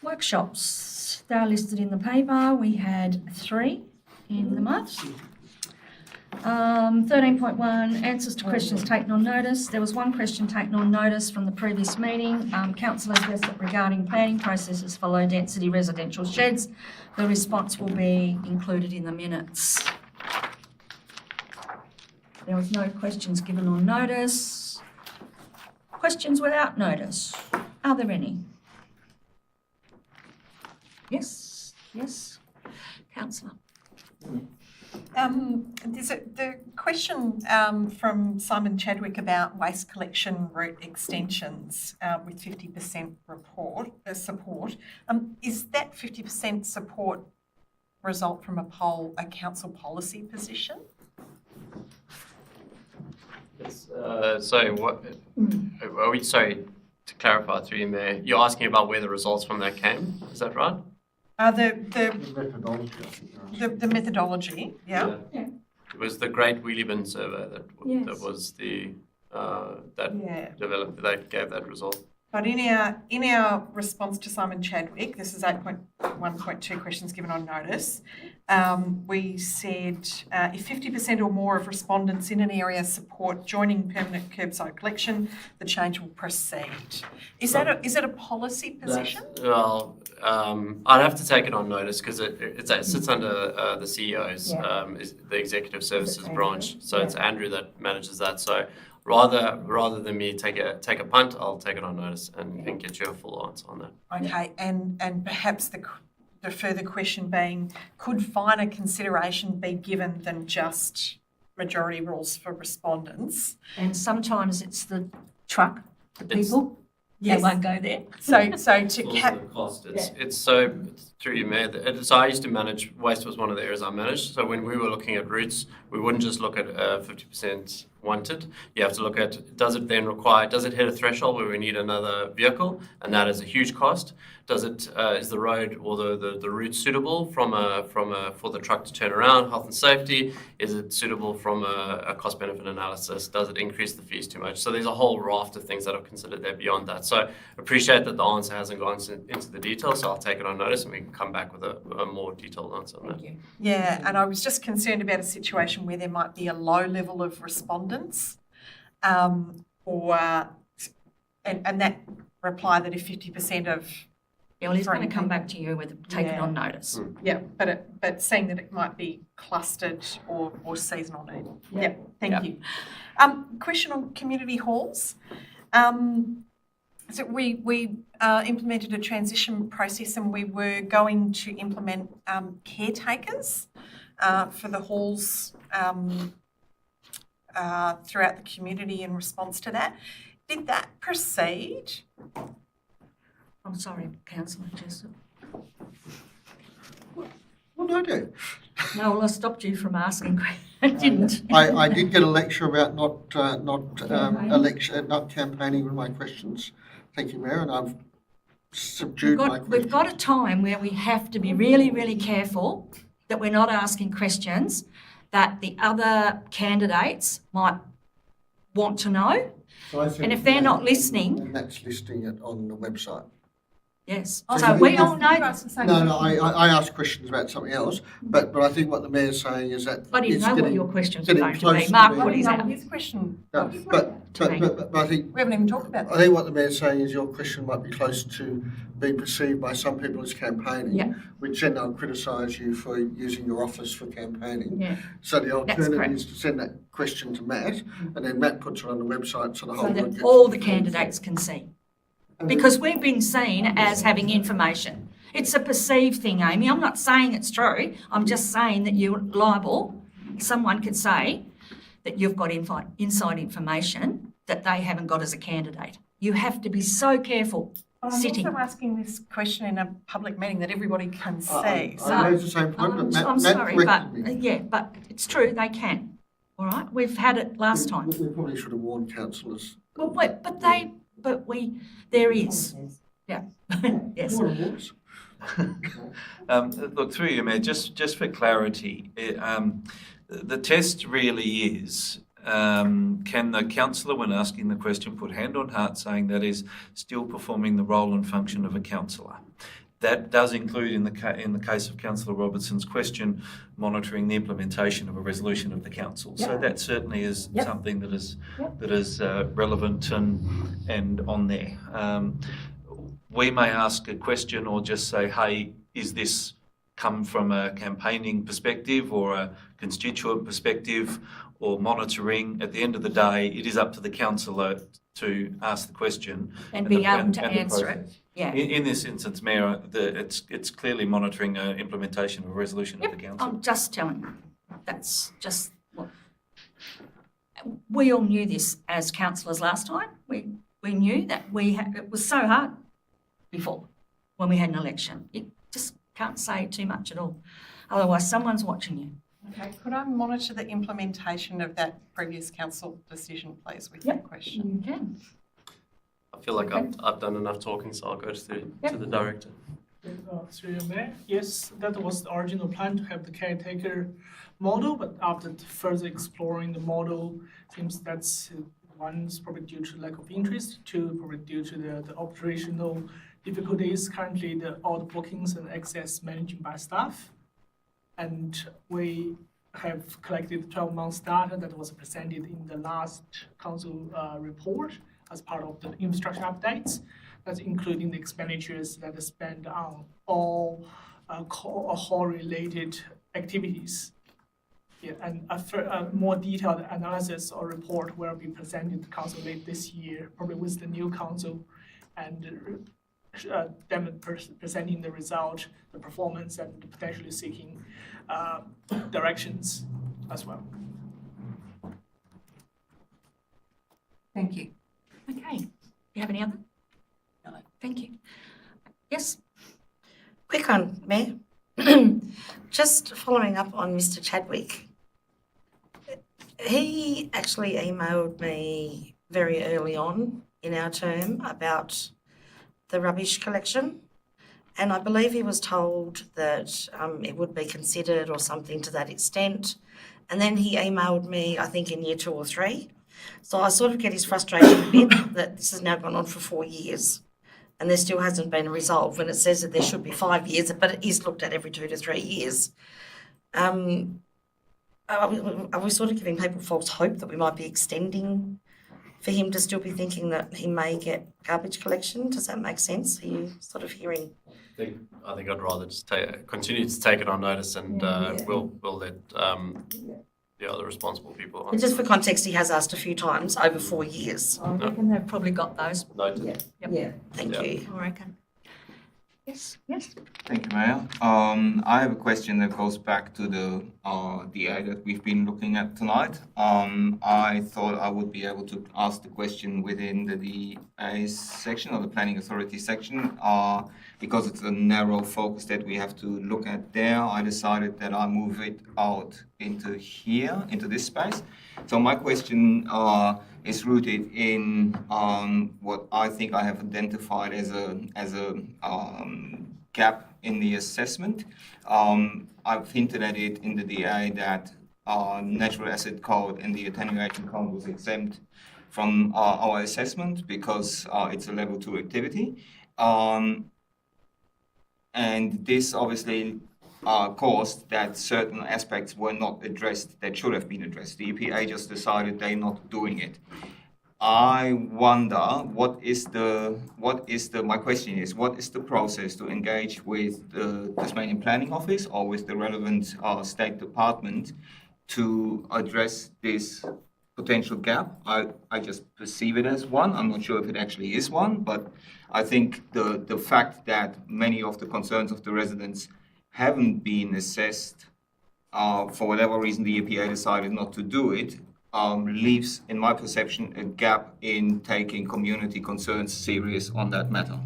Workshops, they're listed in the paper. We had 3 in the month. 13.1, answers to questions taken on notice. There was 1 question taken on notice from the previous meeting. Councillors Westcott regarding planning processes for low density residential sheds. The response will be included in the minutes. There was no questions given on notice. Questions without notice. Are there any? Yes, councillor. There's the question from Simon Chadwick about waste collection route extensions with 50% support. Is that 50% support result from a council policy position? Yes, so what, are we, sorry, to clarify through you, Mayor, you're asking about where the results from that came, is that right? The Methodology, I think. the methodology, yeah. It was the Great Wheelie Bin survey that Yes. was the, Yeah. that gave that result. But in our response to Simon Chadwick, this is 8.1.2 questions given on notice, we said if 50% or more of respondents in an area support joining permanent curbside collection, the change will proceed. Is it a policy position? Well, I'd have to take it on notice because it sits under the CEO's, is the Executive Services branch. So it's Andrew that manages that. So rather than me take a punt, I'll take it on notice and get you a full answer on that. Okay, and perhaps the further question being, could finer consideration be given than just majority rules for respondents? And sometimes it's the truck, the It's- people. Yes. They won't go there. So to Also cap, the cost. It's so through you, Mayor. So I used to manage waste was one of the areas I managed. So when we were looking at routes, we wouldn't just look at 50% wanted. You have to look at does it hit a threshold where we need another vehicle, and that is a huge cost. Does it is the road or the route suitable for the truck to turn around? Health and safety, is it suitable from a cost benefit analysis? Does it increase the fees too much? So there's a whole raft of things that are considered there beyond that. So appreciate that the answer hasn't gone into the details. So I'll take it on notice and we can come back with a more detailed answer on that. yeah, and I was just concerned about a situation where there might be a low level of respondents, and that reply that if 50% of Well, he's going to come back to you with taken on notice. yeah, but seeing that it might be clustered or seasonal need. Yeah, thank you. Question on community halls. So we implemented a transition process and we were going to implement caretakers for the halls throughout the community in response to that. Did that proceed? I'm sorry, councillor Jessup. What did I do? No, well, I stopped you from asking. I didn't. I did get a lecture about not campaigning with my questions. Thank you, Mayor, and I've subdued my questions. We've got a time where we have to be really, really careful that we're not asking questions that the other candidates might want to know. So I said And if they're not that, listening, and that's listing it on the website. Yes. So So you- we you- all know You that. asked the same No, no, question. I asked questions about something else, but I think what the mayor's saying is that I didn't it's know what getting- your questions were getting going to close be. to Mark being- put his No, out. his question, No, to me. but I think we haven't even talked about I that. think what the mayor's saying is your question might be close to being perceived by some people as campaigning, Yeah. which then they'll criticise you for using your office for campaigning. Yeah. So the alternative correct. is to send that question to Matt, and then Matt puts it on the website so the whole So lot that gets- all the candidates can see. Because we've been seen as having information. It's a perceived thing, Amy. I'm not saying it's true. I'm just saying that you're liable. Someone could say that you've got inside information that they haven't got as a candidate. You have to be so careful But I'm sitting. also asking this question in a public meeting that everybody can see. I So raised the same point, but I'm Matt sorry, but corrected me. yeah, but it's true, they can. All right, we've had it last time. We probably should have warned councillors. Well, there is. Yeah, yes. Look, through you, Mayor, just for clarity, the test really is, can the councillor, when asking the question, put hand on heart saying that is still performing the role and function of a councillor? That does include, in the case of Councillor Robertson's question, monitoring the implementation of a resolution of the council. So that certainly is something that is relevant and on there. We may ask a question or just say, hey, is this come from a campaigning perspective or a constituent perspective or monitoring? At the end of the day, it is up to the councillor to ask the question. And be able to the answer it. process. Yeah. In this instance, Mayor, it's clearly monitoring implementation of a resolution of the council. I'm just telling you, that's just what, we all knew this as councillors last time. We knew that it was so hard before when we had an election. You just can't say too much at all. Otherwise, someone's watching you. okay, could I monitor the implementation of that previous council decision, please, with your question? You can. I feel like I've done enough talking, so I'll go to the director. Through your mayor, yes, that was the original plan to have the caretaker model, but after further exploring the model, seems that's one is probably due to lack of interest, two probably due to the operational difficulties. Currently, all the bookings and access managed by staff, and we have collected 12 months data that was presented in the last council report as part of the infrastructure updates. That's including the expenditures that are spent on all hall-related activities. Yeah, and a more detailed analysis or report will be presented to council late this year, probably with the new council, and them presenting the result, the performance, and potentially seeking directions as well. Thank you. Okay. You have any other? No. Thank you. Yes? Quick one, Mayor. Just following up on Mr. Chadwick. He actually emailed me very early on in our term about the rubbish collection. And I believe he was told that it would be considered or something to that extent. And then he emailed me, I think in year 2 or 3. So I sort of get his frustration a bit that this has now gone on for 4 years and there still hasn't been a resolve when it says that there should be 5 years, but it is looked at every 2 to 3 years. Are we sort of giving people false hope that we might be extending for him to still be thinking that he may get garbage collection? Does that make sense? Are you sort of hearing? I think I'd rather just continue to take it on notice, and we'll let the other responsible people And just for context, he has asked a few times over 4 years. I reckon they've probably got those. Noted. Yeah, thank Yeah. you. I reckon. Yes, yes. Thank you, Mayor. I have a question that goes back to the DA that we've been looking at tonight. I thought I would be able to ask the question within the DA section or the Planning Authority section. Because it's a narrow focus that we have to look at there, I decided that I move it out into here, into this space. So my question is rooted in what I think I have identified as a gap in the assessment. I've hinted at it in the DA that natural asset code and the attenuation code was exempt from our assessment because it's a level 2 activity. and this obviously caused that certain aspects were not addressed that should have been addressed. The EPA just decided they're not doing it. I wonder my question is, what is the process to engage with the Tasmanian Planning Office or with the relevant state department to address this potential gap? I just perceive it as one. I'm not sure if it actually is one, but I think the fact that many of the concerns of the residents haven't been assessed, for whatever reason the EPA decided not to do it, leaves, in my perception, a gap in taking community concerns serious on that matter.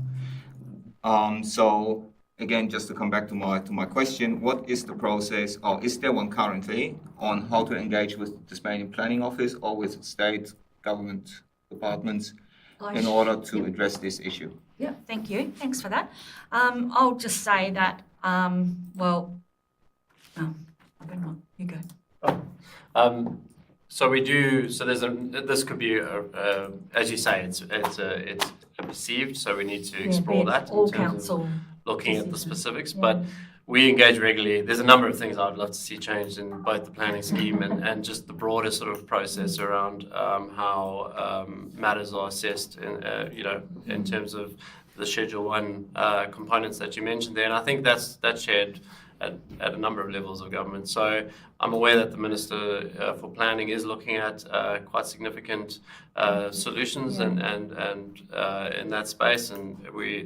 So again, just to come back to my question, what is the process, or is there one currently, on how to engage with the Tasmanian Planning Office or with state government departments in order to address this issue? Yeah, thank you. Thanks for that. I'll just say that, you go. So we do. So this could be, as you say, it's perceived. So we need to explore that all in terms council of looking at the specifics. Yeah. But we engage regularly. There's a number of things I'd love to see changed in both the planning scheme and just the broader sort of process around how matters are assessed. In terms of the Schedule 1 components that you mentioned there, and I think that's shared at a number of levels of government. So I'm aware that the Minister for Planning is looking at quite significant solutions and in that space. And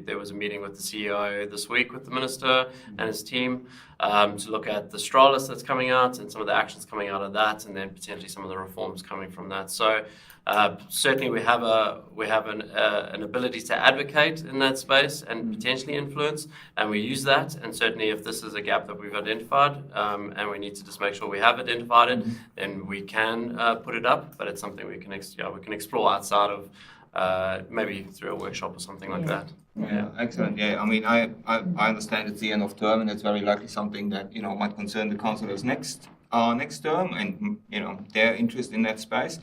there was a meeting with the CEO this week with the Minister and his team to look at the stroll list that's coming out and some of the actions coming out of that, and then potentially some of the reforms coming from that. So certainly we have an ability to advocate in that space and potentially influence, and we use that. And certainly if this is a gap that we've identified, and we need to just make sure we have identified it, then we can put it up. But it's something we can explore outside of maybe through a workshop or something like that. Yeah, excellent. Yeah, I mean, I understand it's the end of term, and it's very likely something that might concern the councillors next term, and their interest in that space.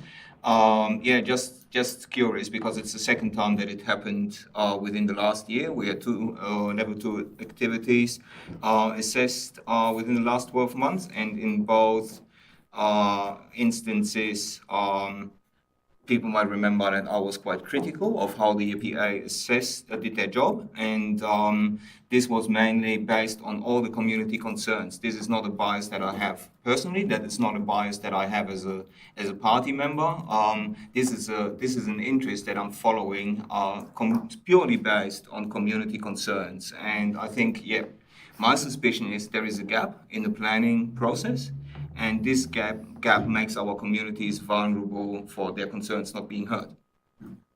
Just curious, because it's the second time that it happened within the last year. We had two level 2 activities assessed within the last 12 months, and in both instances, people might remember that I was quite critical of how the EPA did their job, and this was mainly based on all the community concerns. This is not a bias that I have personally. That is not a bias that I have as a party member. This is an interest that I'm following, purely based on community concerns. And I think, my suspicion is there is a gap in the planning process. And this gap makes our communities vulnerable for their concerns not being heard.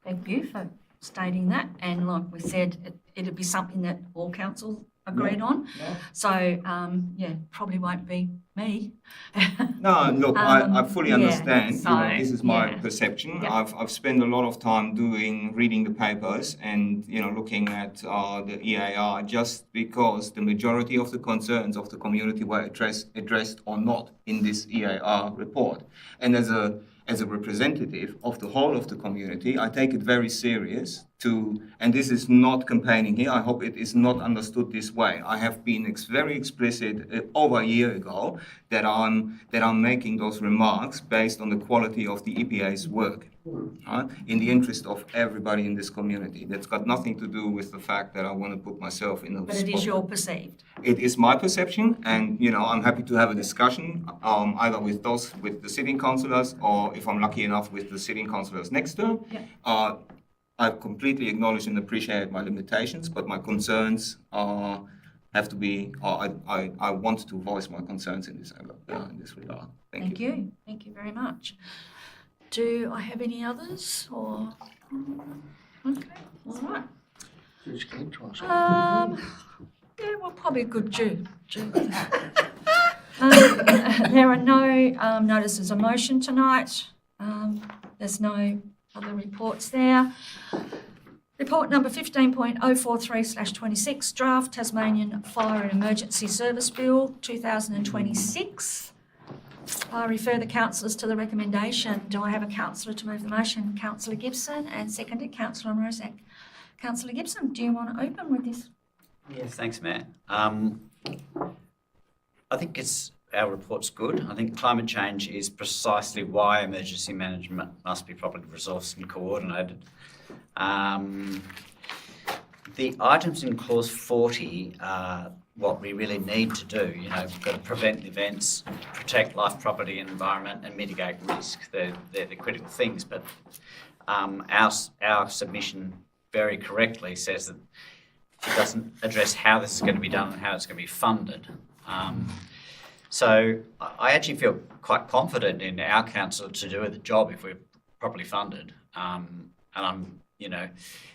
Thank you for stating that. And like we said, it'd be something that all councils agreed on. Yeah. So, probably won't be me. No, look, I fully understand. so, this is my perception. Yeah. I've spent a lot of time reading the papers and looking at the EAR, just because the majority of the concerns of the community were addressed or not in this EAR report. And as a representative of the whole of the community, I take it very serious and this is not campaigning here, I hope it is not understood this way. I have been very explicit over a year ago that I'm making those remarks based on the quality of the EPA's work, in the interest of everybody in this community. That's got nothing to do with the fact that I want to put myself in a But it is your perceived. It is my perception, and I'm happy to have a discussion either with the sitting councillors, or if I'm lucky enough with the sitting councillors next term. Yeah. I completely acknowledge and appreciate my limitations, but my concerns have to be. I want to voice my concerns in this regard. Thank you. Thank you very much. Do I have any others, or okay, all right. Well, probably a good June. There are no notices of motion tonight. There's no other reports there. Report number 15.043/26, Draft Tasmanian Fire and Emergency Service Bill 2026. I refer the councillors to the recommendation. Do I have a councillor to move the motion? Councillor Gibson, and seconded Councillor Mrozek. Councillor Gibson, do you want to open with this? Yes, thanks, Matt. I think our report's good. I think climate change is precisely why emergency management must be properly resourced and coordinated. The items in clause 40 are what we really need to do. You know, we've got to prevent events, protect life, property, and environment, and mitigate risk. They're the critical things. But our submission very correctly says that it doesn't address how this is going to be done and how it's going to be funded. So I actually feel quite confident in our council to do the job if we're properly funded. And I'm, you know,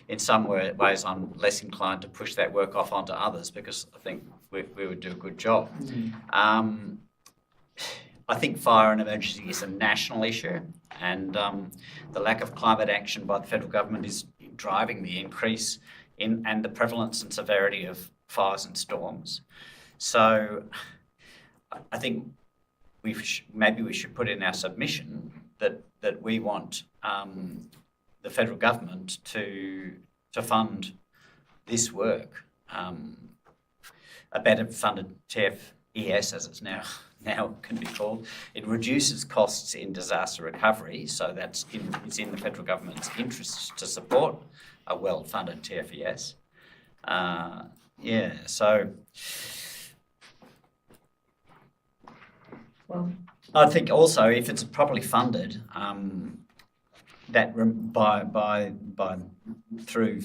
in some ways I'm less inclined to push that work off onto others because I think we would do a good job. I think fire and emergency is a national issue, and the lack of climate action by the federal government is driving the increase in and the prevalence and severity of fires and storms. So I think maybe we should put in our submission that we want the federal government to fund this work, a better funded TFES as it's now can be called. It reduces costs in disaster recovery, so it's in the federal government's interest to support a well-funded TFES. So. Well, I think also if it's properly funded, that through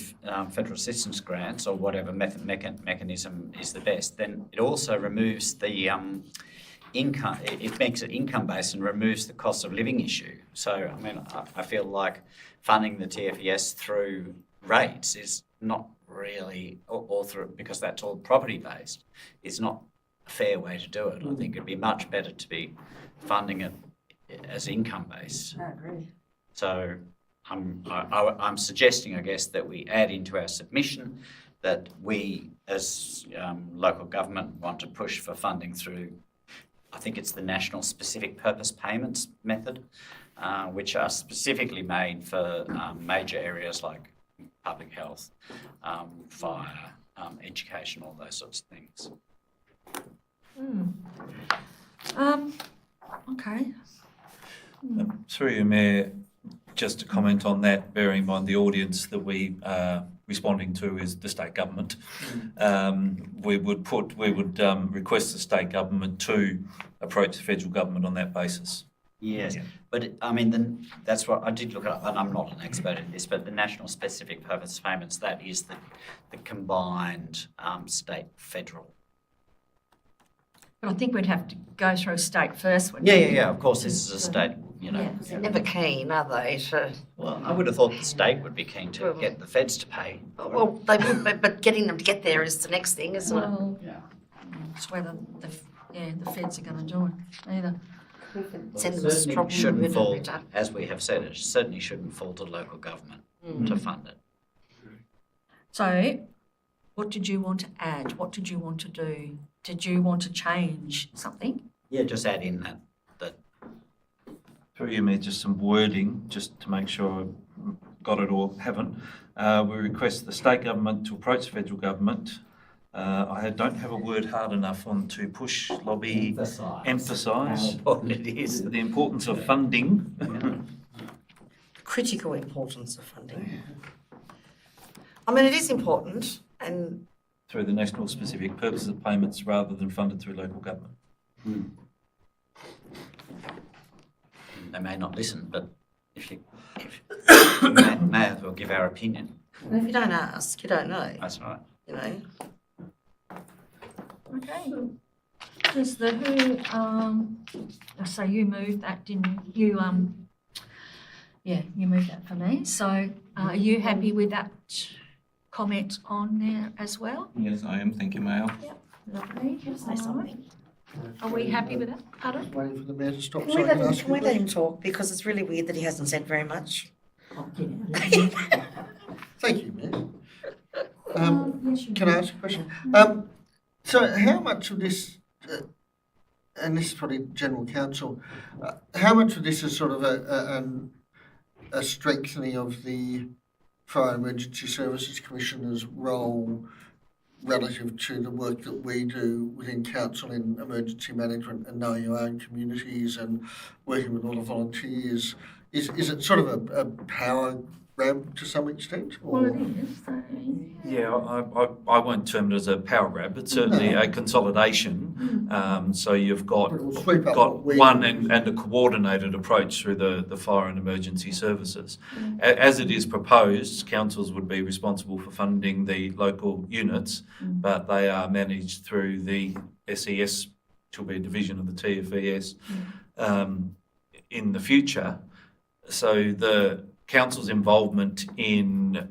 federal assistance grants or whatever mechanism is the best, then it also removes the income. It makes it income based and removes the cost of living issue. So I mean, I feel like funding the TFES through rates is not really, or through, because that's all property based, is not a fair way to do it. I think it'd be much better to be funding it as income based. I agree. So I'm suggesting, I guess, that we add into our submission that we, as local government, want to push for funding through, I think it's the National Specific Purpose Payments method, which are specifically made for major areas like public health, fire, education, all those sorts of things. Okay. Through you, Mayor, just to comment on that, bearing in mind the audience that we are responding to is the state government. We would request the state government to approach the federal government on that basis. Yes, but I mean, that's what I did look at, and I'm not an expert in this, but the National Specific Purpose Payments, that is the combined state-federal. But I think we'd have to go through state first. wouldn't we? Yeah, of course, this is a state, you know. Yeah. They're never keen, are they? Well, I would have thought the state would be keen to get the feds to pay. Well, they would, but getting them to get there is the next thing, isn't it? Well, it's whether the feds are going to do it either. Send them It a certainly strawberry shouldn't with fall, it. as we have said, it certainly shouldn't fall to local government to fund it. So, what did you want to add? What did you want to do? Did you want to change something? Yeah, just add in that. Through you, Mayor, just some wording, just to make sure I've got it or haven't. We request the state government to approach the federal government. I don't have a word hard enough on to push, lobby, emphasise how important it is. the importance of funding. Critical importance of funding. I mean, it is important, and through the national specific purposes of payments rather than funded through local government. They may not listen, but if we may as well give our opinion. if you don't ask, you don't know. That's right. You know. Okay. Does the so you moved that, didn't you? You moved that for me. So are you happy with that comment on there as well? Yes, I am. Thank you, Mayor. Lovely. Can I say something? Are we happy with that? Pardon? Waiting for the mayor to stop Can so we I let can him, ask can you we a let him question. talk? Because it's really weird that he hasn't said very much. Thank you, Mayor. Yes, you Can I ask a question? So how much of this, and this is probably general counsel, how much of this is sort of a strengthening of the Fire and Emergency Services Commissioner's role relative to the work that we do within council in emergency management and knowing our own communities and working with all the volunteers? Is it sort of a power grab to some extent? Or? Well, it is. So, Yeah, I won't term it as a power grab, but certainly a consolidation. So you've got But it will sweep up what we one do. and a coordinated approach through the fire and emergency services. As it is proposed, councils would be responsible for funding the local units, but they are managed through the SES, which will be a division of the TFES in the future. So the council's involvement in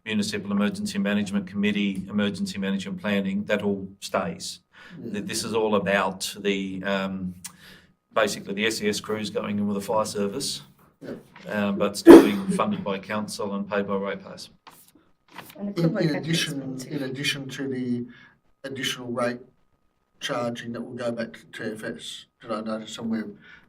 Municipal Emergency Management Committee, emergency management planning, that all stays. Yeah. This is all about the basically the SES crews going in with the fire service, but still being funded by council and paid by ratepayers. And it could work In out addition to the additional rate charging that will go back to TFS, did I notice somewhere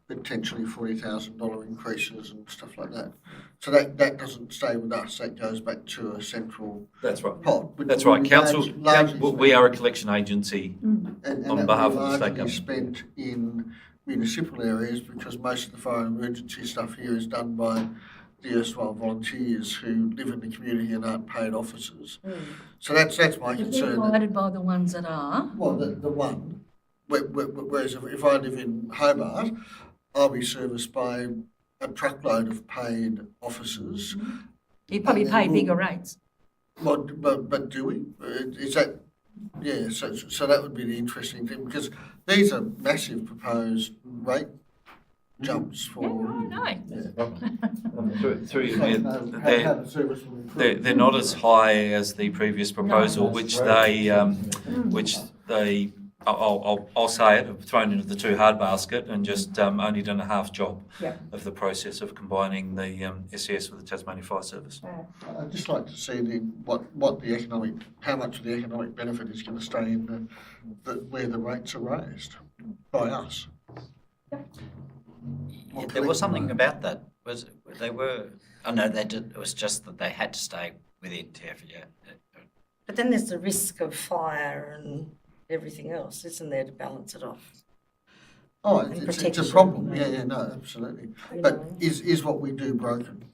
potentially $40,000 increases and stuff like that? So that doesn't stay with us, that goes back to a central That's right. pot. which That's right. will be Council, largely we are a collection agency and on that behalf will of the state largely government. spent in municipal areas because most of the fire and emergency stuff here is done by the erstwhile volunteers who live in the community and aren't paid officers. So that's my they're concern. guided by the ones that are. Well, the one, whereas if I live in Hobart, I'll be serviced by a truckload of paid officers. You probably And pay then bigger rates. Well, but do we? Is that, yeah, so that would be the interesting thing, because these are massive proposed rate jumps for. Through you, Mayor, How the service will improve. they're not as high as the previous proposal, which they I'll say it, have thrown into the too hard basket and just only done a half job of the process of combining the SES with the Tasmania Fire Service. I'd just like to see how much of the economic benefit is going to stay in where the rates are raised by us. Yeah, there was something about that. It was just that they had to stay within TF. Yeah. But then there's the risk of fire and everything else, isn't there, to balance it off? Oh, And it's a protection. problem. Yeah, no, absolutely. You But know. is what we do broken?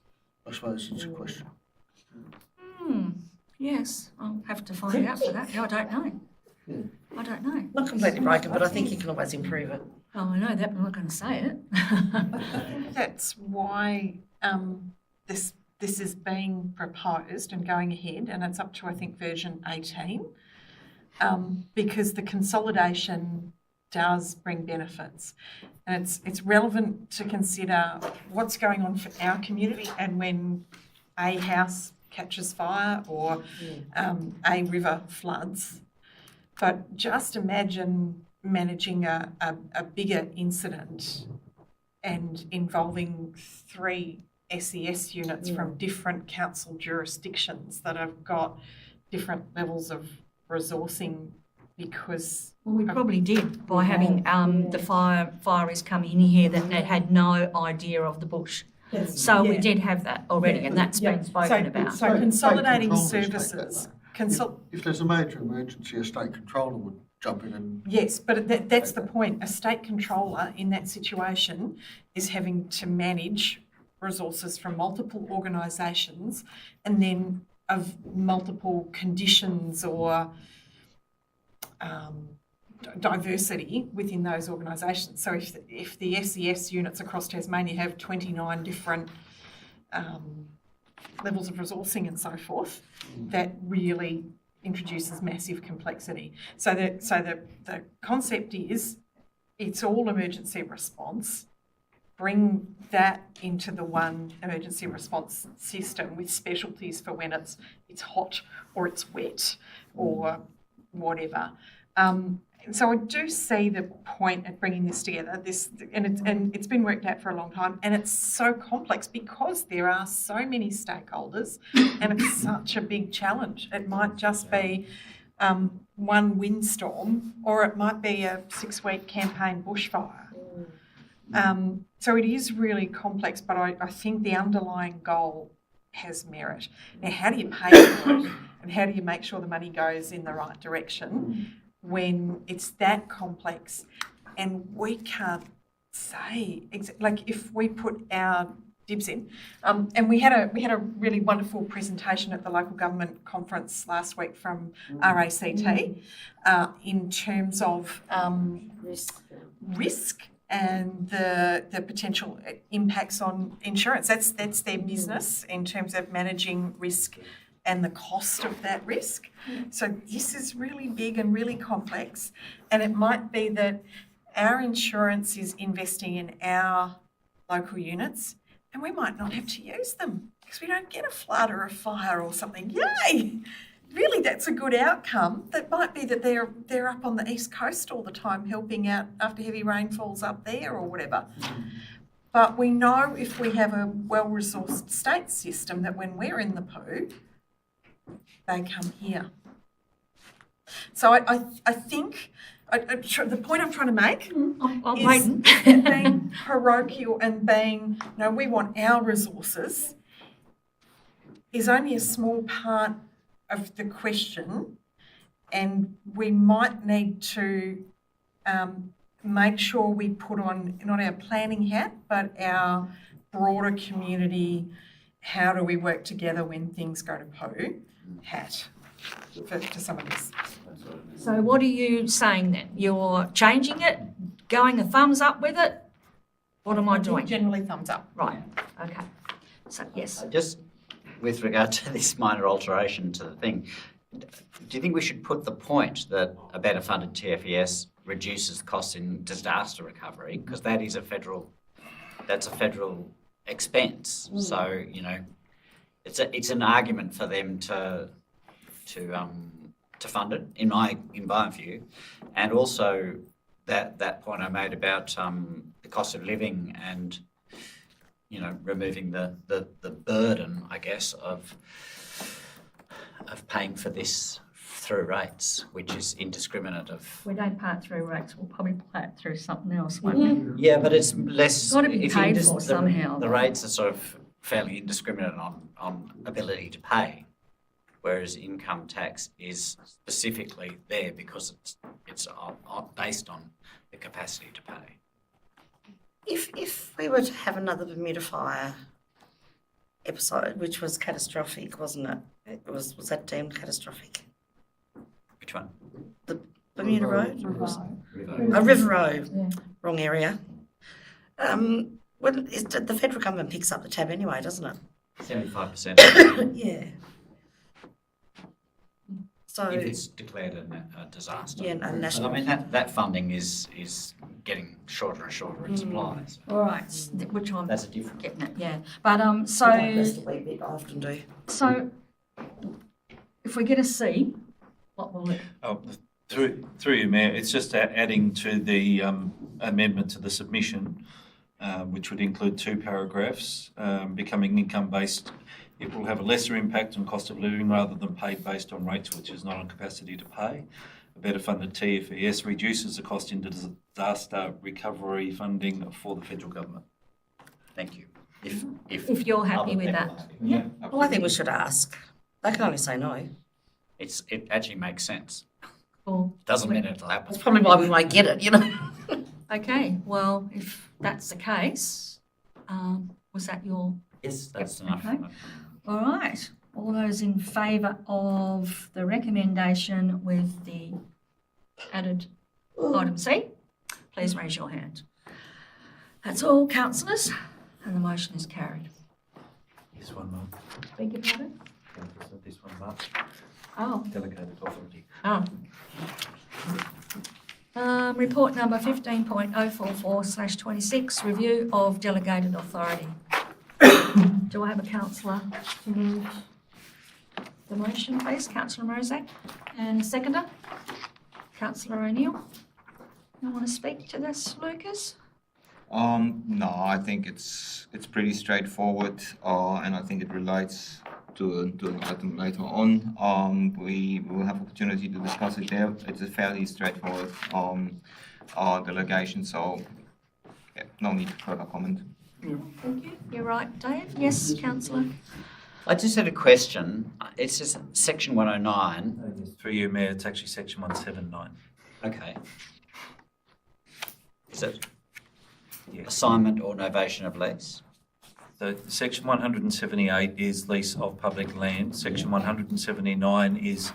I suppose it's a question. Yes, I'll have to find out for that. I don't know. Yeah. I don't know. Not completely broken, but I think you can always improve it. Oh, I know that, but I'm not going to say it. I think that's why this is being proposed and going ahead, and it's up to, I think, version 18, because the consolidation does bring benefits. And it's relevant to consider what's going on for our community, and when a house catches fire or a river floods. But just imagine managing a bigger incident and involving 3 SES units from different council jurisdictions that have got different levels of resourcing because... Well, we probably did by having the fireys come in here that had no idea of the bush. So we did have that already, and that's been spoken about. So consolidating State controllers services... take that, though. If there's a major emergency, a state controller would jump in and... Yes, but that's the point. A state controller in that situation is having to manage resources from multiple organisations and then of multiple conditions or diversity within those organisations. So if the SES units across Tasmania have 29 different levels of resourcing and so forth, that really introduces massive complexity. So the concept is it's all emergency response. Bring that into the one emergency response system with specialties for when it's hot or it's wet or whatever. So I do see the point at bringing this together. And it's been worked out for a long time, and it's so complex because there are so many stakeholders, and it's such a big challenge. It might just be one windstorm, or it might be a 6-week campaign bushfire. So it is really complex, but I think the underlying goal has merit. Now, how do you pay for it? and how do you make sure the money goes in the right direction when it's that complex and we can't say, like if we put our dibs in. And we had a really wonderful presentation at the local government conference last week from RACT in terms of risk and the potential impacts on insurance. That's their business in terms of managing risk and the cost of that risk. So this is really big and really complex, and it might be that our insurance is investing in our local units and we might not have to use them because we don't get a flood or a fire or something. Yay! Really, that's a good outcome. That might be that they're up on the east coast all the time helping out after heavy rainfalls up there or whatever. But we know if we have a well-resourced state system that when we're in the poo, they come here. So I think the point I'm trying to make is that being parochial and being, we want our resources is only a small part of the question, and we might need to make sure we put on not our planning hat but our broader community, how do we work together when things go to poo hat for some of this. So what are you saying then? You're changing it, going a thumbs up with it? What am I doing? Generally thumbs up. Right, okay. So, yes. Just with regard to this minor alteration to the thing, do you think we should put the point that a better funded TFES reduces costs in disaster recovery? Because that is that's a federal expense. So, it's an argument for them to fund it, in my view, and also that point I made about the cost of living and removing the burden, I guess, of paying for this through rates, which is indiscriminate of. We don't pay it through rates, we'll probably pay it through something else, won't we? Yeah, but it's less. It's got to be paid for somehow. The rates are sort of fairly indiscriminate on ability to pay. Whereas income tax is specifically there because it's based on the capacity to pay. If we were to have another Bermuda fire episode, which was catastrophic, wasn't it? Was that deemed catastrophic? Which one? The Bermuda Road? River. River Road. Yeah. Wrong area. The federal government picks up the tab anyway, doesn't it? 75%. Yeah. So if it's declared a disaster. Yeah, no, national. I mean, that funding is getting shorter and shorter in supply. So All right, which I'm that's a different. getting it, yeah. But so That's the way bit I often do. So if we get a C, what will it? Oh, through you, Mayor, it's just adding to the amendment to the submission, which would include 2 paragraphs, becoming income-based. It will have a lesser impact on cost of living rather than paid based on rates, which is not on capacity to pay. A better funded TFES reduces the cost in disaster recovery funding for the federal government. Thank you. If you're happy other with people that. ask it. Yeah. Well, I think we should ask. They can only say no. It actually makes sense. Or, Doesn't mean it'll happen. That's probably why we might get it, okay, well, if that's the case, was that your? Yes, that's Yep, enough. okay. All right, all those in favour of the recommendation with the added item C, please raise your hand. That's all, councillors, and the motion is carried. This one, Mark. Beg your pardon? This one, Mark. Oh. Delegated authority. Oh. Report number 15.044/26, review of delegated authority. Do I have a councillor to move the motion, please? Councillor Mozak, and a seconder? Councillor O'Neill. You want to speak to this, Lucas? No, I think it's pretty straightforward, and I think it relates to an item later on. We will have opportunity to discuss it there. It's a fairly straightforward delegation, so no need for further comment. Thank you. You're right, Dave. Yes, councillor. I just had a question. It says section 109. Through you, Mayor, it's actually section 179. Okay. Is it Yes. assignment or novation of lease? So section 178 is lease of public land. Section 179 is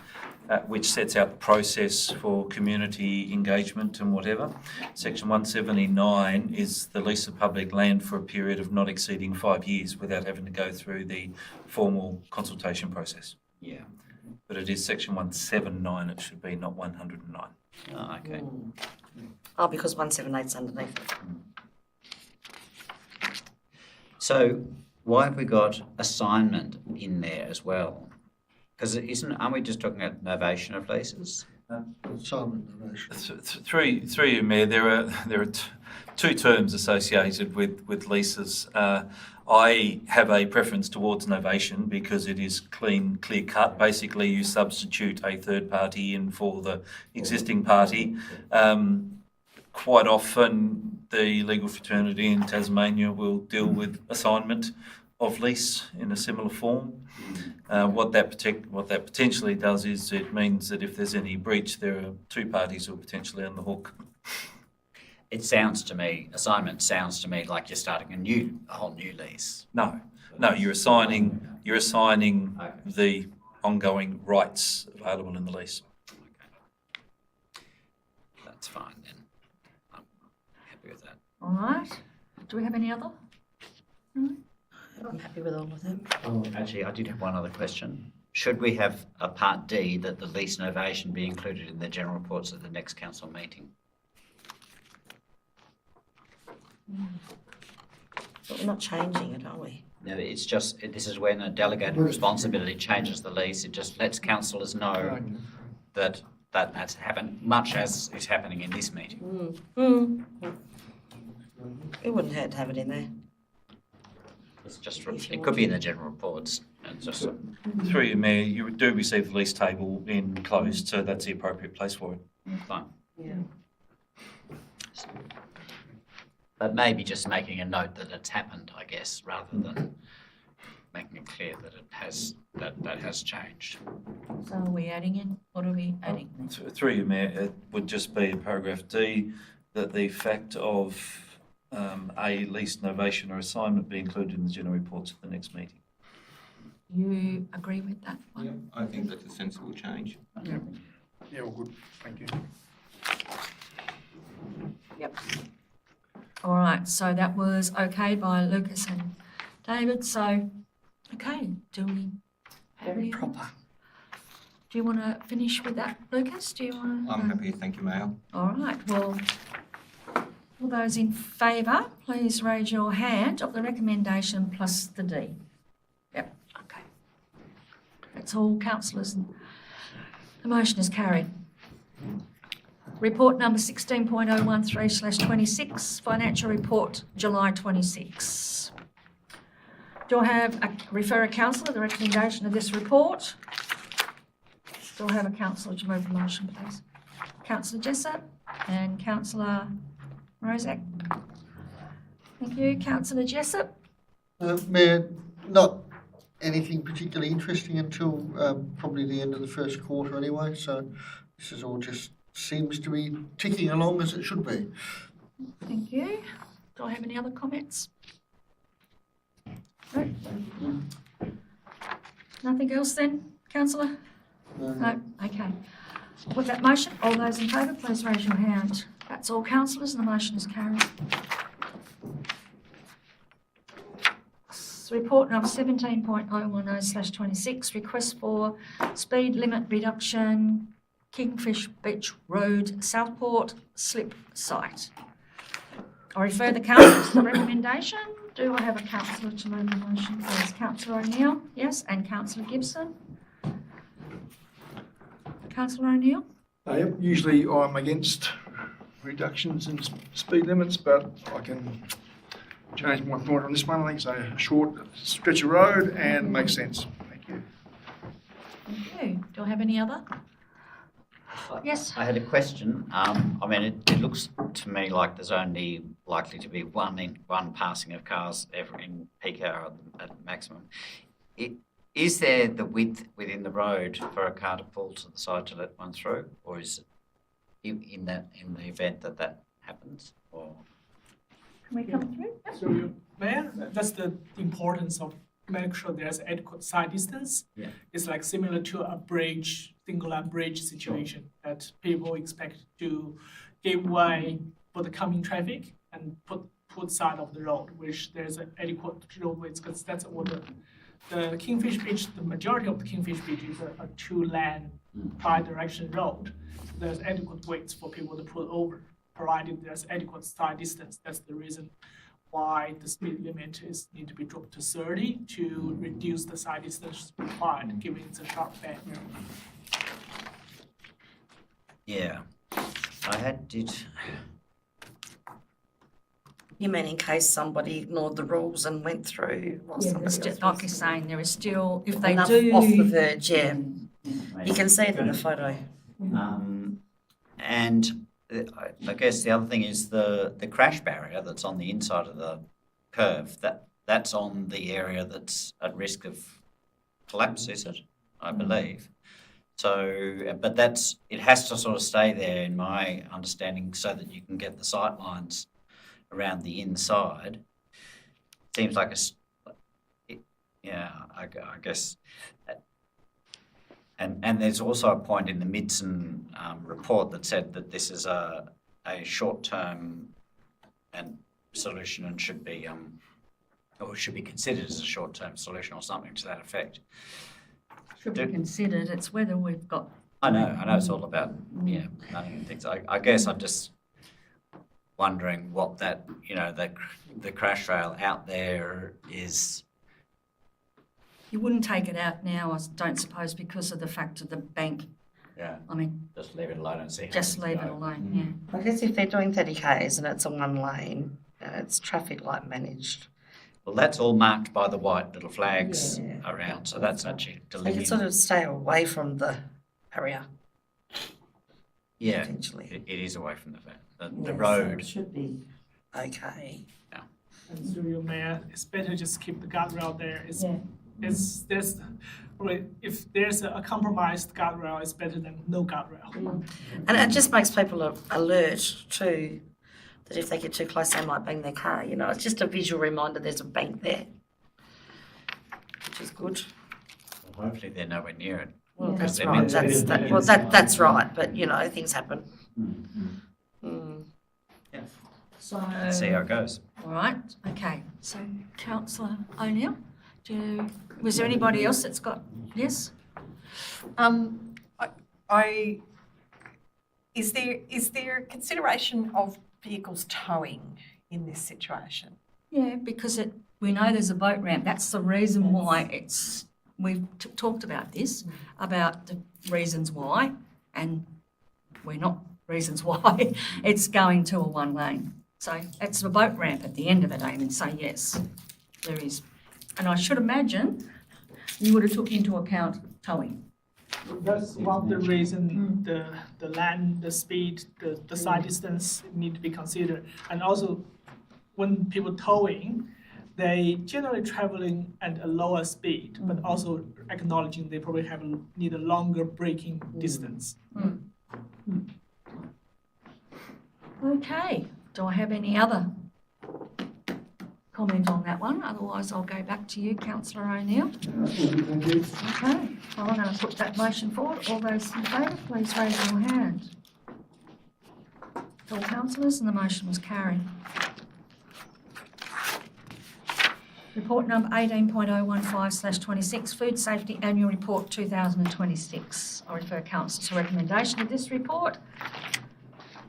which sets out the process for community engagement and whatever. Section 179 is the lease of public land for a period of not exceeding 5 years without having to go through the formal consultation process. Yeah. But it is section 179, it should be, not 109. Oh, okay. Oh, because 178's underneath it. So why have we got assignment in there as well? Because aren't we just talking about novation of leases? Assignment novation. Through you, Mayor, there are two terms associated with leases. I have a preference towards novation because it is clear cut. Basically, you substitute a third party in for the existing party. Quite often, the legal fraternity in Tasmania will deal with assignment of lease in a similar form. What that potentially does is it means that if there's any breach, there are two parties who are potentially on the hook. It sounds to me, assignment sounds to me like you're starting a whole new lease. No, you're assigning the ongoing rights available in the lease. That's fine then. I'm happy with that. All right. Do we have any other? I'm happy with all of them. Oh, actually, I did have one other question. Should we have a part D that the lease novation be included in the general reports at the next council meeting? But we're not changing it, are we? No, it's just, this is when a delegated responsibility changes the lease. It just lets councillors know that that's happened, much as is happening in this meeting. We wouldn't have to have it in there. It's just, it could be in the general reports. It's just, Through you, Mayor, you do receive the lease table enclosed, so that's the appropriate place for it. fine. Yeah. But maybe just making a note that it's happened, I guess, rather than making it clear that it has, that has changed. So are we adding in? What are we adding? Through you, Mayor, it would just be paragraph D that the fact of a lease novation or assignment be included in the general reports at the next meeting. You agree with that one? Yep, I think that's a sensible change. Yeah, well, good, thank you. Yep. All right, so that was okay by Lucas and David. So, okay, do we have any? Proper. Do you want to finish with that, Lucas? Do you want to? I'm happy, thank you, Mayor. All right, well, all those in favour, please raise your hand of the recommendation plus the D. Yep, okay. That's all, councillors. The motion is carried. Report number 16.013/26, financial report, July 26. Do I have refer a councillor the recommendation of this report? Do I have a councillor to move the motion, please? Councillor Jessup and Councillor Rozak. Thank you. Councillor Jessup? Mayor, not anything particularly interesting until probably the end of the first quarter anyway, so this is all just seems to be ticking along as it should be. Thank you. Do I have any other comments? No? Nothing else then, councillor? No? Okay. With that motion, all those in favour, please raise your hand. That's all, councillors, and the motion is carried. Report number 17.010/26, request for speed limit reduction, Kingfish Beach Road, Southport, slip site. I refer the councillor to the recommendation. Do I have a councillor to move the motion, please? Councillor O'Neill, yes, and Councillor Gibson. Councillor O'Neill? Yep, usually I'm against reductions in speed limits, but I can change my point on this one. I think it's a short stretch of road and makes sense. Thank you. Thank you. Do I have any other? Yes. I had a question. I mean, it looks to me like there's only likely to be one passing of cars ever in peak hour at maximum. is there the width within the road for a car to pull to the side to let one through, or is it in the event that happens, or? Can we come through? Through you, Mayor, that's the importance of making sure there's adequate side distance. Yeah. It's like similar to a bridge, single-line bridge situation that people expect to give way for the coming traffic and put side of the road, which there's an adequate roadway, because that's what the Kingfish Beach, the majority of the Kingfish Beach is a two-lane bi-direction road. So there's adequate weights for people to pull over, provided there's adequate side distance. That's the reason why the speed limit need to be dropped to 30 to reduce the side distance required, given it's a sharp bend. Yeah, You mean in case somebody ignored the rules and went through? Yeah, there's still, like you're saying, there is still, if they Enough do. off the verge, yeah. You can see it in the photo. And I guess the other thing is the crash barrier that's on the inside of the curve, that's on the area that's at risk of collapse, is it? I believe. So, but it has to sort of stay there, in my understanding, so that you can get the sight lines around the inside. Seems like I guess. And there's also a point in the Midson report that said that this is a short-term and solution and should be considered as a short-term solution or something to that effect. Should be considered, it's whether we've got. I know it's all about money and things. I guess I'm just wondering what that, the crash rail out there is. You wouldn't take it out now, I don't suppose, because of the fact of the bank. Yeah. I mean, Just leave it alone and see how just things leave go. it alone, yeah. I guess if they're doing 30 k's and it's a one lane, it's traffic light managed. Well, that's all marked by the white little flags Yeah. around, so that's actually They can delineated. sort of stay away from the barrier, Yeah, potentially. it is away from the Yeah, the so road. it should be okay. And through you, Mayor, it's better just keep the guardrail there. If there's a compromised guardrail, it's better than no guardrail. And it just makes people alert too, that if they get too close, they might bang their car. It's just a visual reminder there's a bank there, which is good. Well, hopefully they're nowhere near it. Well, Because that's they're right. meant to be. That's right. But things happen. Mm. So. See how it goes. All right, okay, so Councillor O'Neill, was there anybody else that's got, yes? Is there consideration of vehicles towing in this situation? Yeah, because we know there's a boat ramp, that's the reason why we've talked about this, about the reasons why, and we're not reasons why it's going to a one lane. So it's a boat ramp at the end of it, Amy, so yes, there is. And I should imagine you would have took into account towing. That's one of the reasons the land, the speed, the side distance need to be considered. And also, when people towing, they generally traveling at a lower speed, but also acknowledging they probably need a longer braking distance. Okay, do I have any other comment on that one? Otherwise, I'll go back to you, Councillor O'Neill. Okay, well, I'm going to put that motion forward. All those in favour, please raise your hand. All councillors, and the motion was carried. Report number 18.015/26, Food Safety Annual Report 2026. I refer council to recommendation of this report.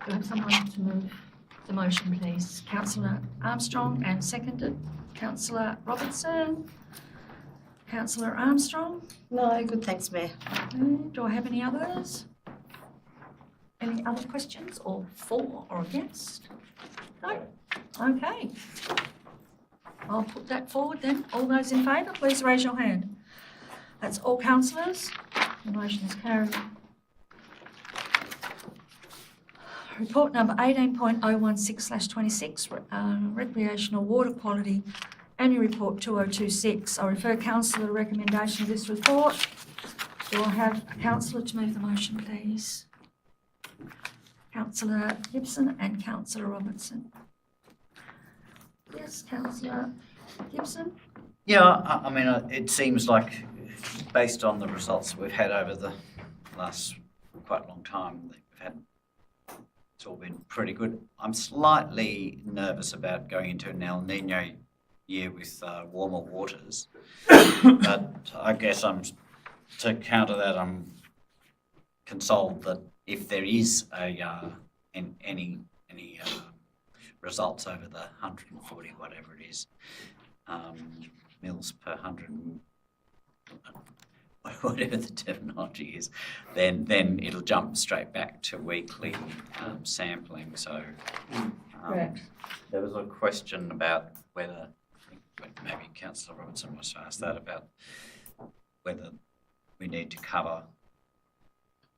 Do I have someone to move the motion, please? Councillor Armstrong, and seconded Councillor Robertson. Councillor Armstrong. No, good, thanks, Mayor. Do I have any others? Any other questions, or for or against? No? Okay. I'll put that forward then. All those in favour, please raise your hand. That's all councillors. The motion is carried. Report number 18.016/26, recreational water quality Annual Report 2026. I refer council to the recommendation of this report. Do I have a councillor to move the motion, please? Councillor Gibson and Councillor Robertson. Yes, Councillor Gibson? Yeah, I mean, it seems like, based on the results we've had over the last quite long time, it's all been pretty good. I'm slightly nervous about going into an El Nino year with warmer waters, but I guess to counter that, I'm consoled that if there is any results over the 140, whatever it is, mils per 100, whatever the terminology is, then it'll jump straight back to weekly sampling. So Correct. there was a question about whether, I think maybe Councillor Robertson was asked that, about whether we need to cover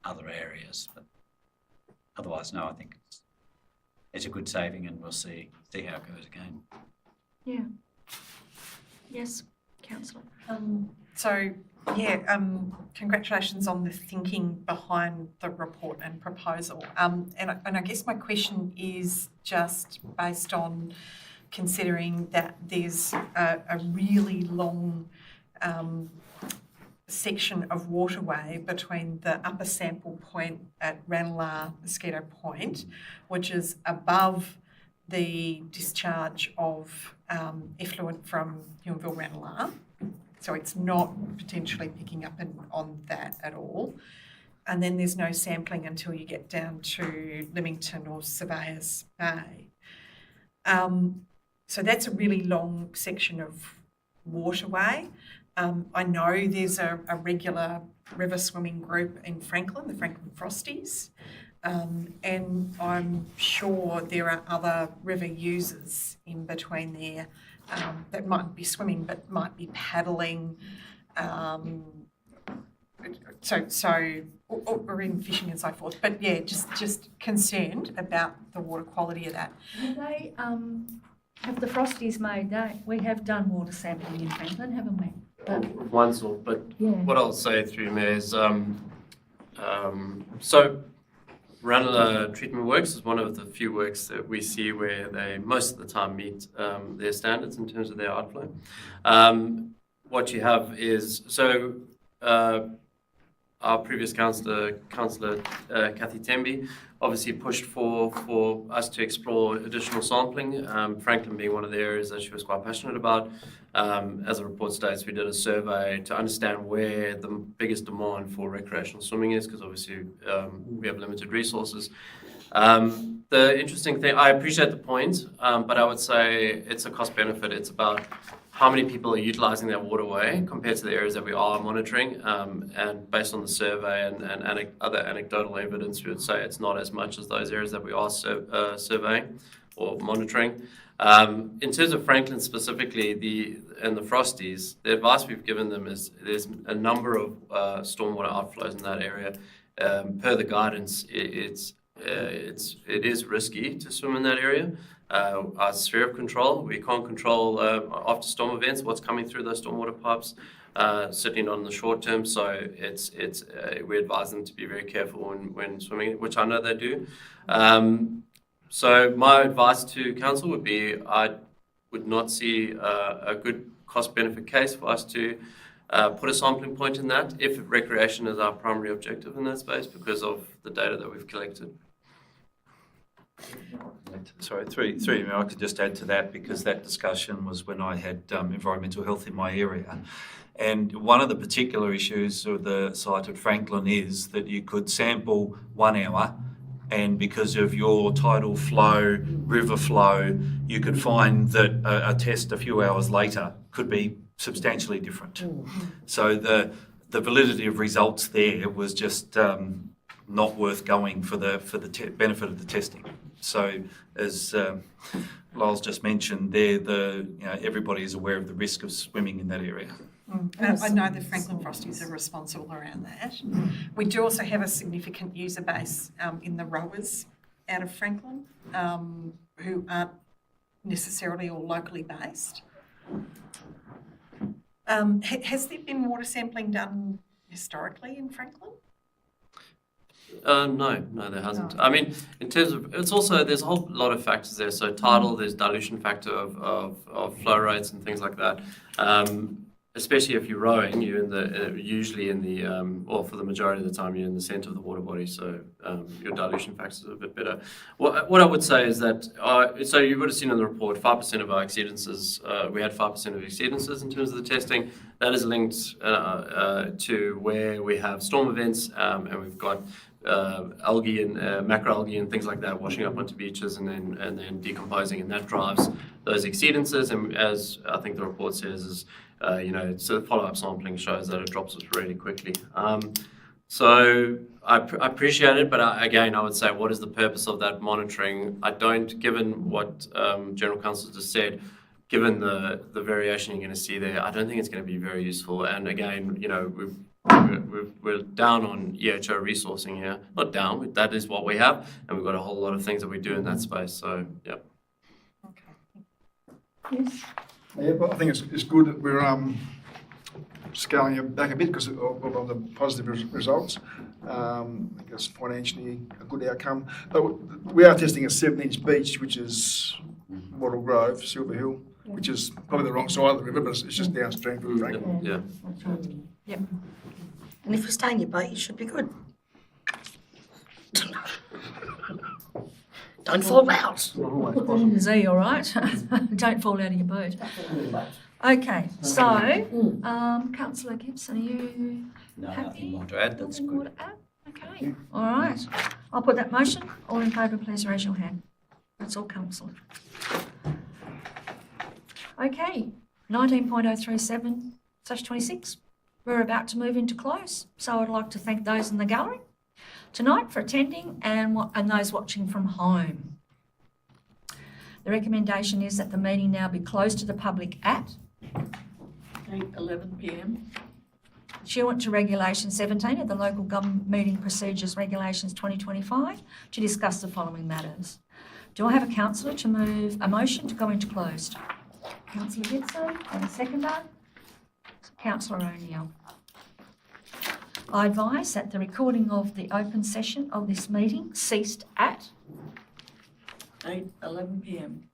other areas. But otherwise, no, I think it's a good saving, and we'll see how it goes again. Yeah. Yes, Councillor. Congratulations on the thinking behind the report and proposal. And I guess my question is just based on considering that there's a really long section of waterway between the upper sample point at Ranelagh Mosquito Point, which is above the discharge of effluent from Huonville Ranelagh. So it's not potentially picking up on that at all. And then there's no sampling until you get down to Leamington or Surveyors Bay. So that's a really long section of waterway. I know there's a regular river swimming group in Franklin, the Franklin Frosties, and I'm sure there are other river users in between there that might be swimming but might be paddling, or even fishing and so forth. But yeah, just concerned about the water quality of that. Have the Frosties made that? We have done water sampling in Franklin, haven't we? One sort, but Yeah. what I'll say through Mayor is, so Ranelagh Treatment Works is one of the few works that we see where they most of the time meet their standards in terms of their outflow. What you have is, our previous councillor Kathy Temby, obviously pushed for us to explore additional sampling, Franklin being one of the areas that she was quite passionate about. As the report states, we did a survey to understand where the biggest demand for recreational swimming is, because obviously we have limited resources. The interesting thing, I appreciate the point, but I would say it's a cost benefit. It's about how many people are utilising that waterway compared to the areas that we are monitoring, and based on the survey and other anecdotal evidence, we would say it's not as much as those areas that we are surveying or monitoring. In terms of Franklin specifically, and the Frosties, the advice we've given them is there's a number of stormwater outflows in that area. Per the guidance, it is risky to swim in that area. Our sphere of control, we can't control after storm events what's coming through those stormwater pipes, certainly not in the short term. So we advise them to be very careful when swimming, which I know they do. So my advice to council would be I would not see a good cost-benefit case for us to put a sampling point in that if recreation is our primary objective in that space because of the data that we've collected. Sorry, three. I could just add to that, because that discussion was when I had environmental health in my area. And one of the particular issues of the site at Franklin is that you could sample 1 hour, and because of your tidal flow, river flow, you could find that a test a few hours later could be substantially different. So the validity of results there was just not worth going for the benefit of the testing. So as Lyle's just mentioned, everybody is aware of the risk of swimming in that area. I know the Franklin Frosties are responsible around that. We do also have a significant user base in the rowers out of Franklin who aren't necessarily all locally based. Has there been water sampling done historically in Franklin? No, there hasn't. I mean, in terms of, it's also, there's a whole lot of factors there. So tidal, there's dilution factor of flow rates and things like that. Especially if you're rowing, you're in the, usually in the, or for the majority of the time, you're in the centre of the water body. So your dilution factors are a bit better. What I would say is that, so you would have seen in the report, 5% of our exceedances, we had 5% of exceedances in terms of the testing. That is linked to where we have storm events and we've got algae and macroalgae and things like that washing up onto beaches and then decomposing, and that drives those exceedances. And as I think the report says, is so follow-up sampling shows that it drops us really quickly. So I appreciate it, but again, I would say, what is the purpose of that monitoring? I don't, given what General Counsel just said, given the variation you're going to see there, I don't think it's going to be very useful. And again, we're down on EHO resourcing here. Not down, that is what we have, and we've got a whole lot of things that we do in that space. So, yeah. Yes. Yeah, but I think it's good that we're scaling it back a bit because of the positive results. I think it's financially a good outcome. But we are testing a 7-inch beach, which is Wattle Grove, Silver Hill, which is probably the wrong side of the river, but it's just downstream from Franklin. Yeah. Yep. And if you stay in your boat, you should be good. Don't fall out. Z, all right? Don't fall out of your boat. Okay, so, Councillor Gibson, are you No, happy? nothing more to add. That's Nothing more good. to add? Okay, all right. I'll put that motion. All in favour, please raise your hand. That's all, Councillor. Okay, 19.037/26. We're about to move into close, so I'd like to thank those in the gallery tonight for attending and those watching from home. The recommendation is that the meeting now be closed to the public at 8:11 p.m. pursuant to Regulation 17 of the Local Government Meeting Procedures Regulations 2025 to discuss the following matters. Do I have a councillor to move a motion to go into closed? Councillor Gibson, and a seconder? Councillor O'Neill. I advise that the recording of the open session of this meeting ceased at 8:11 p.m.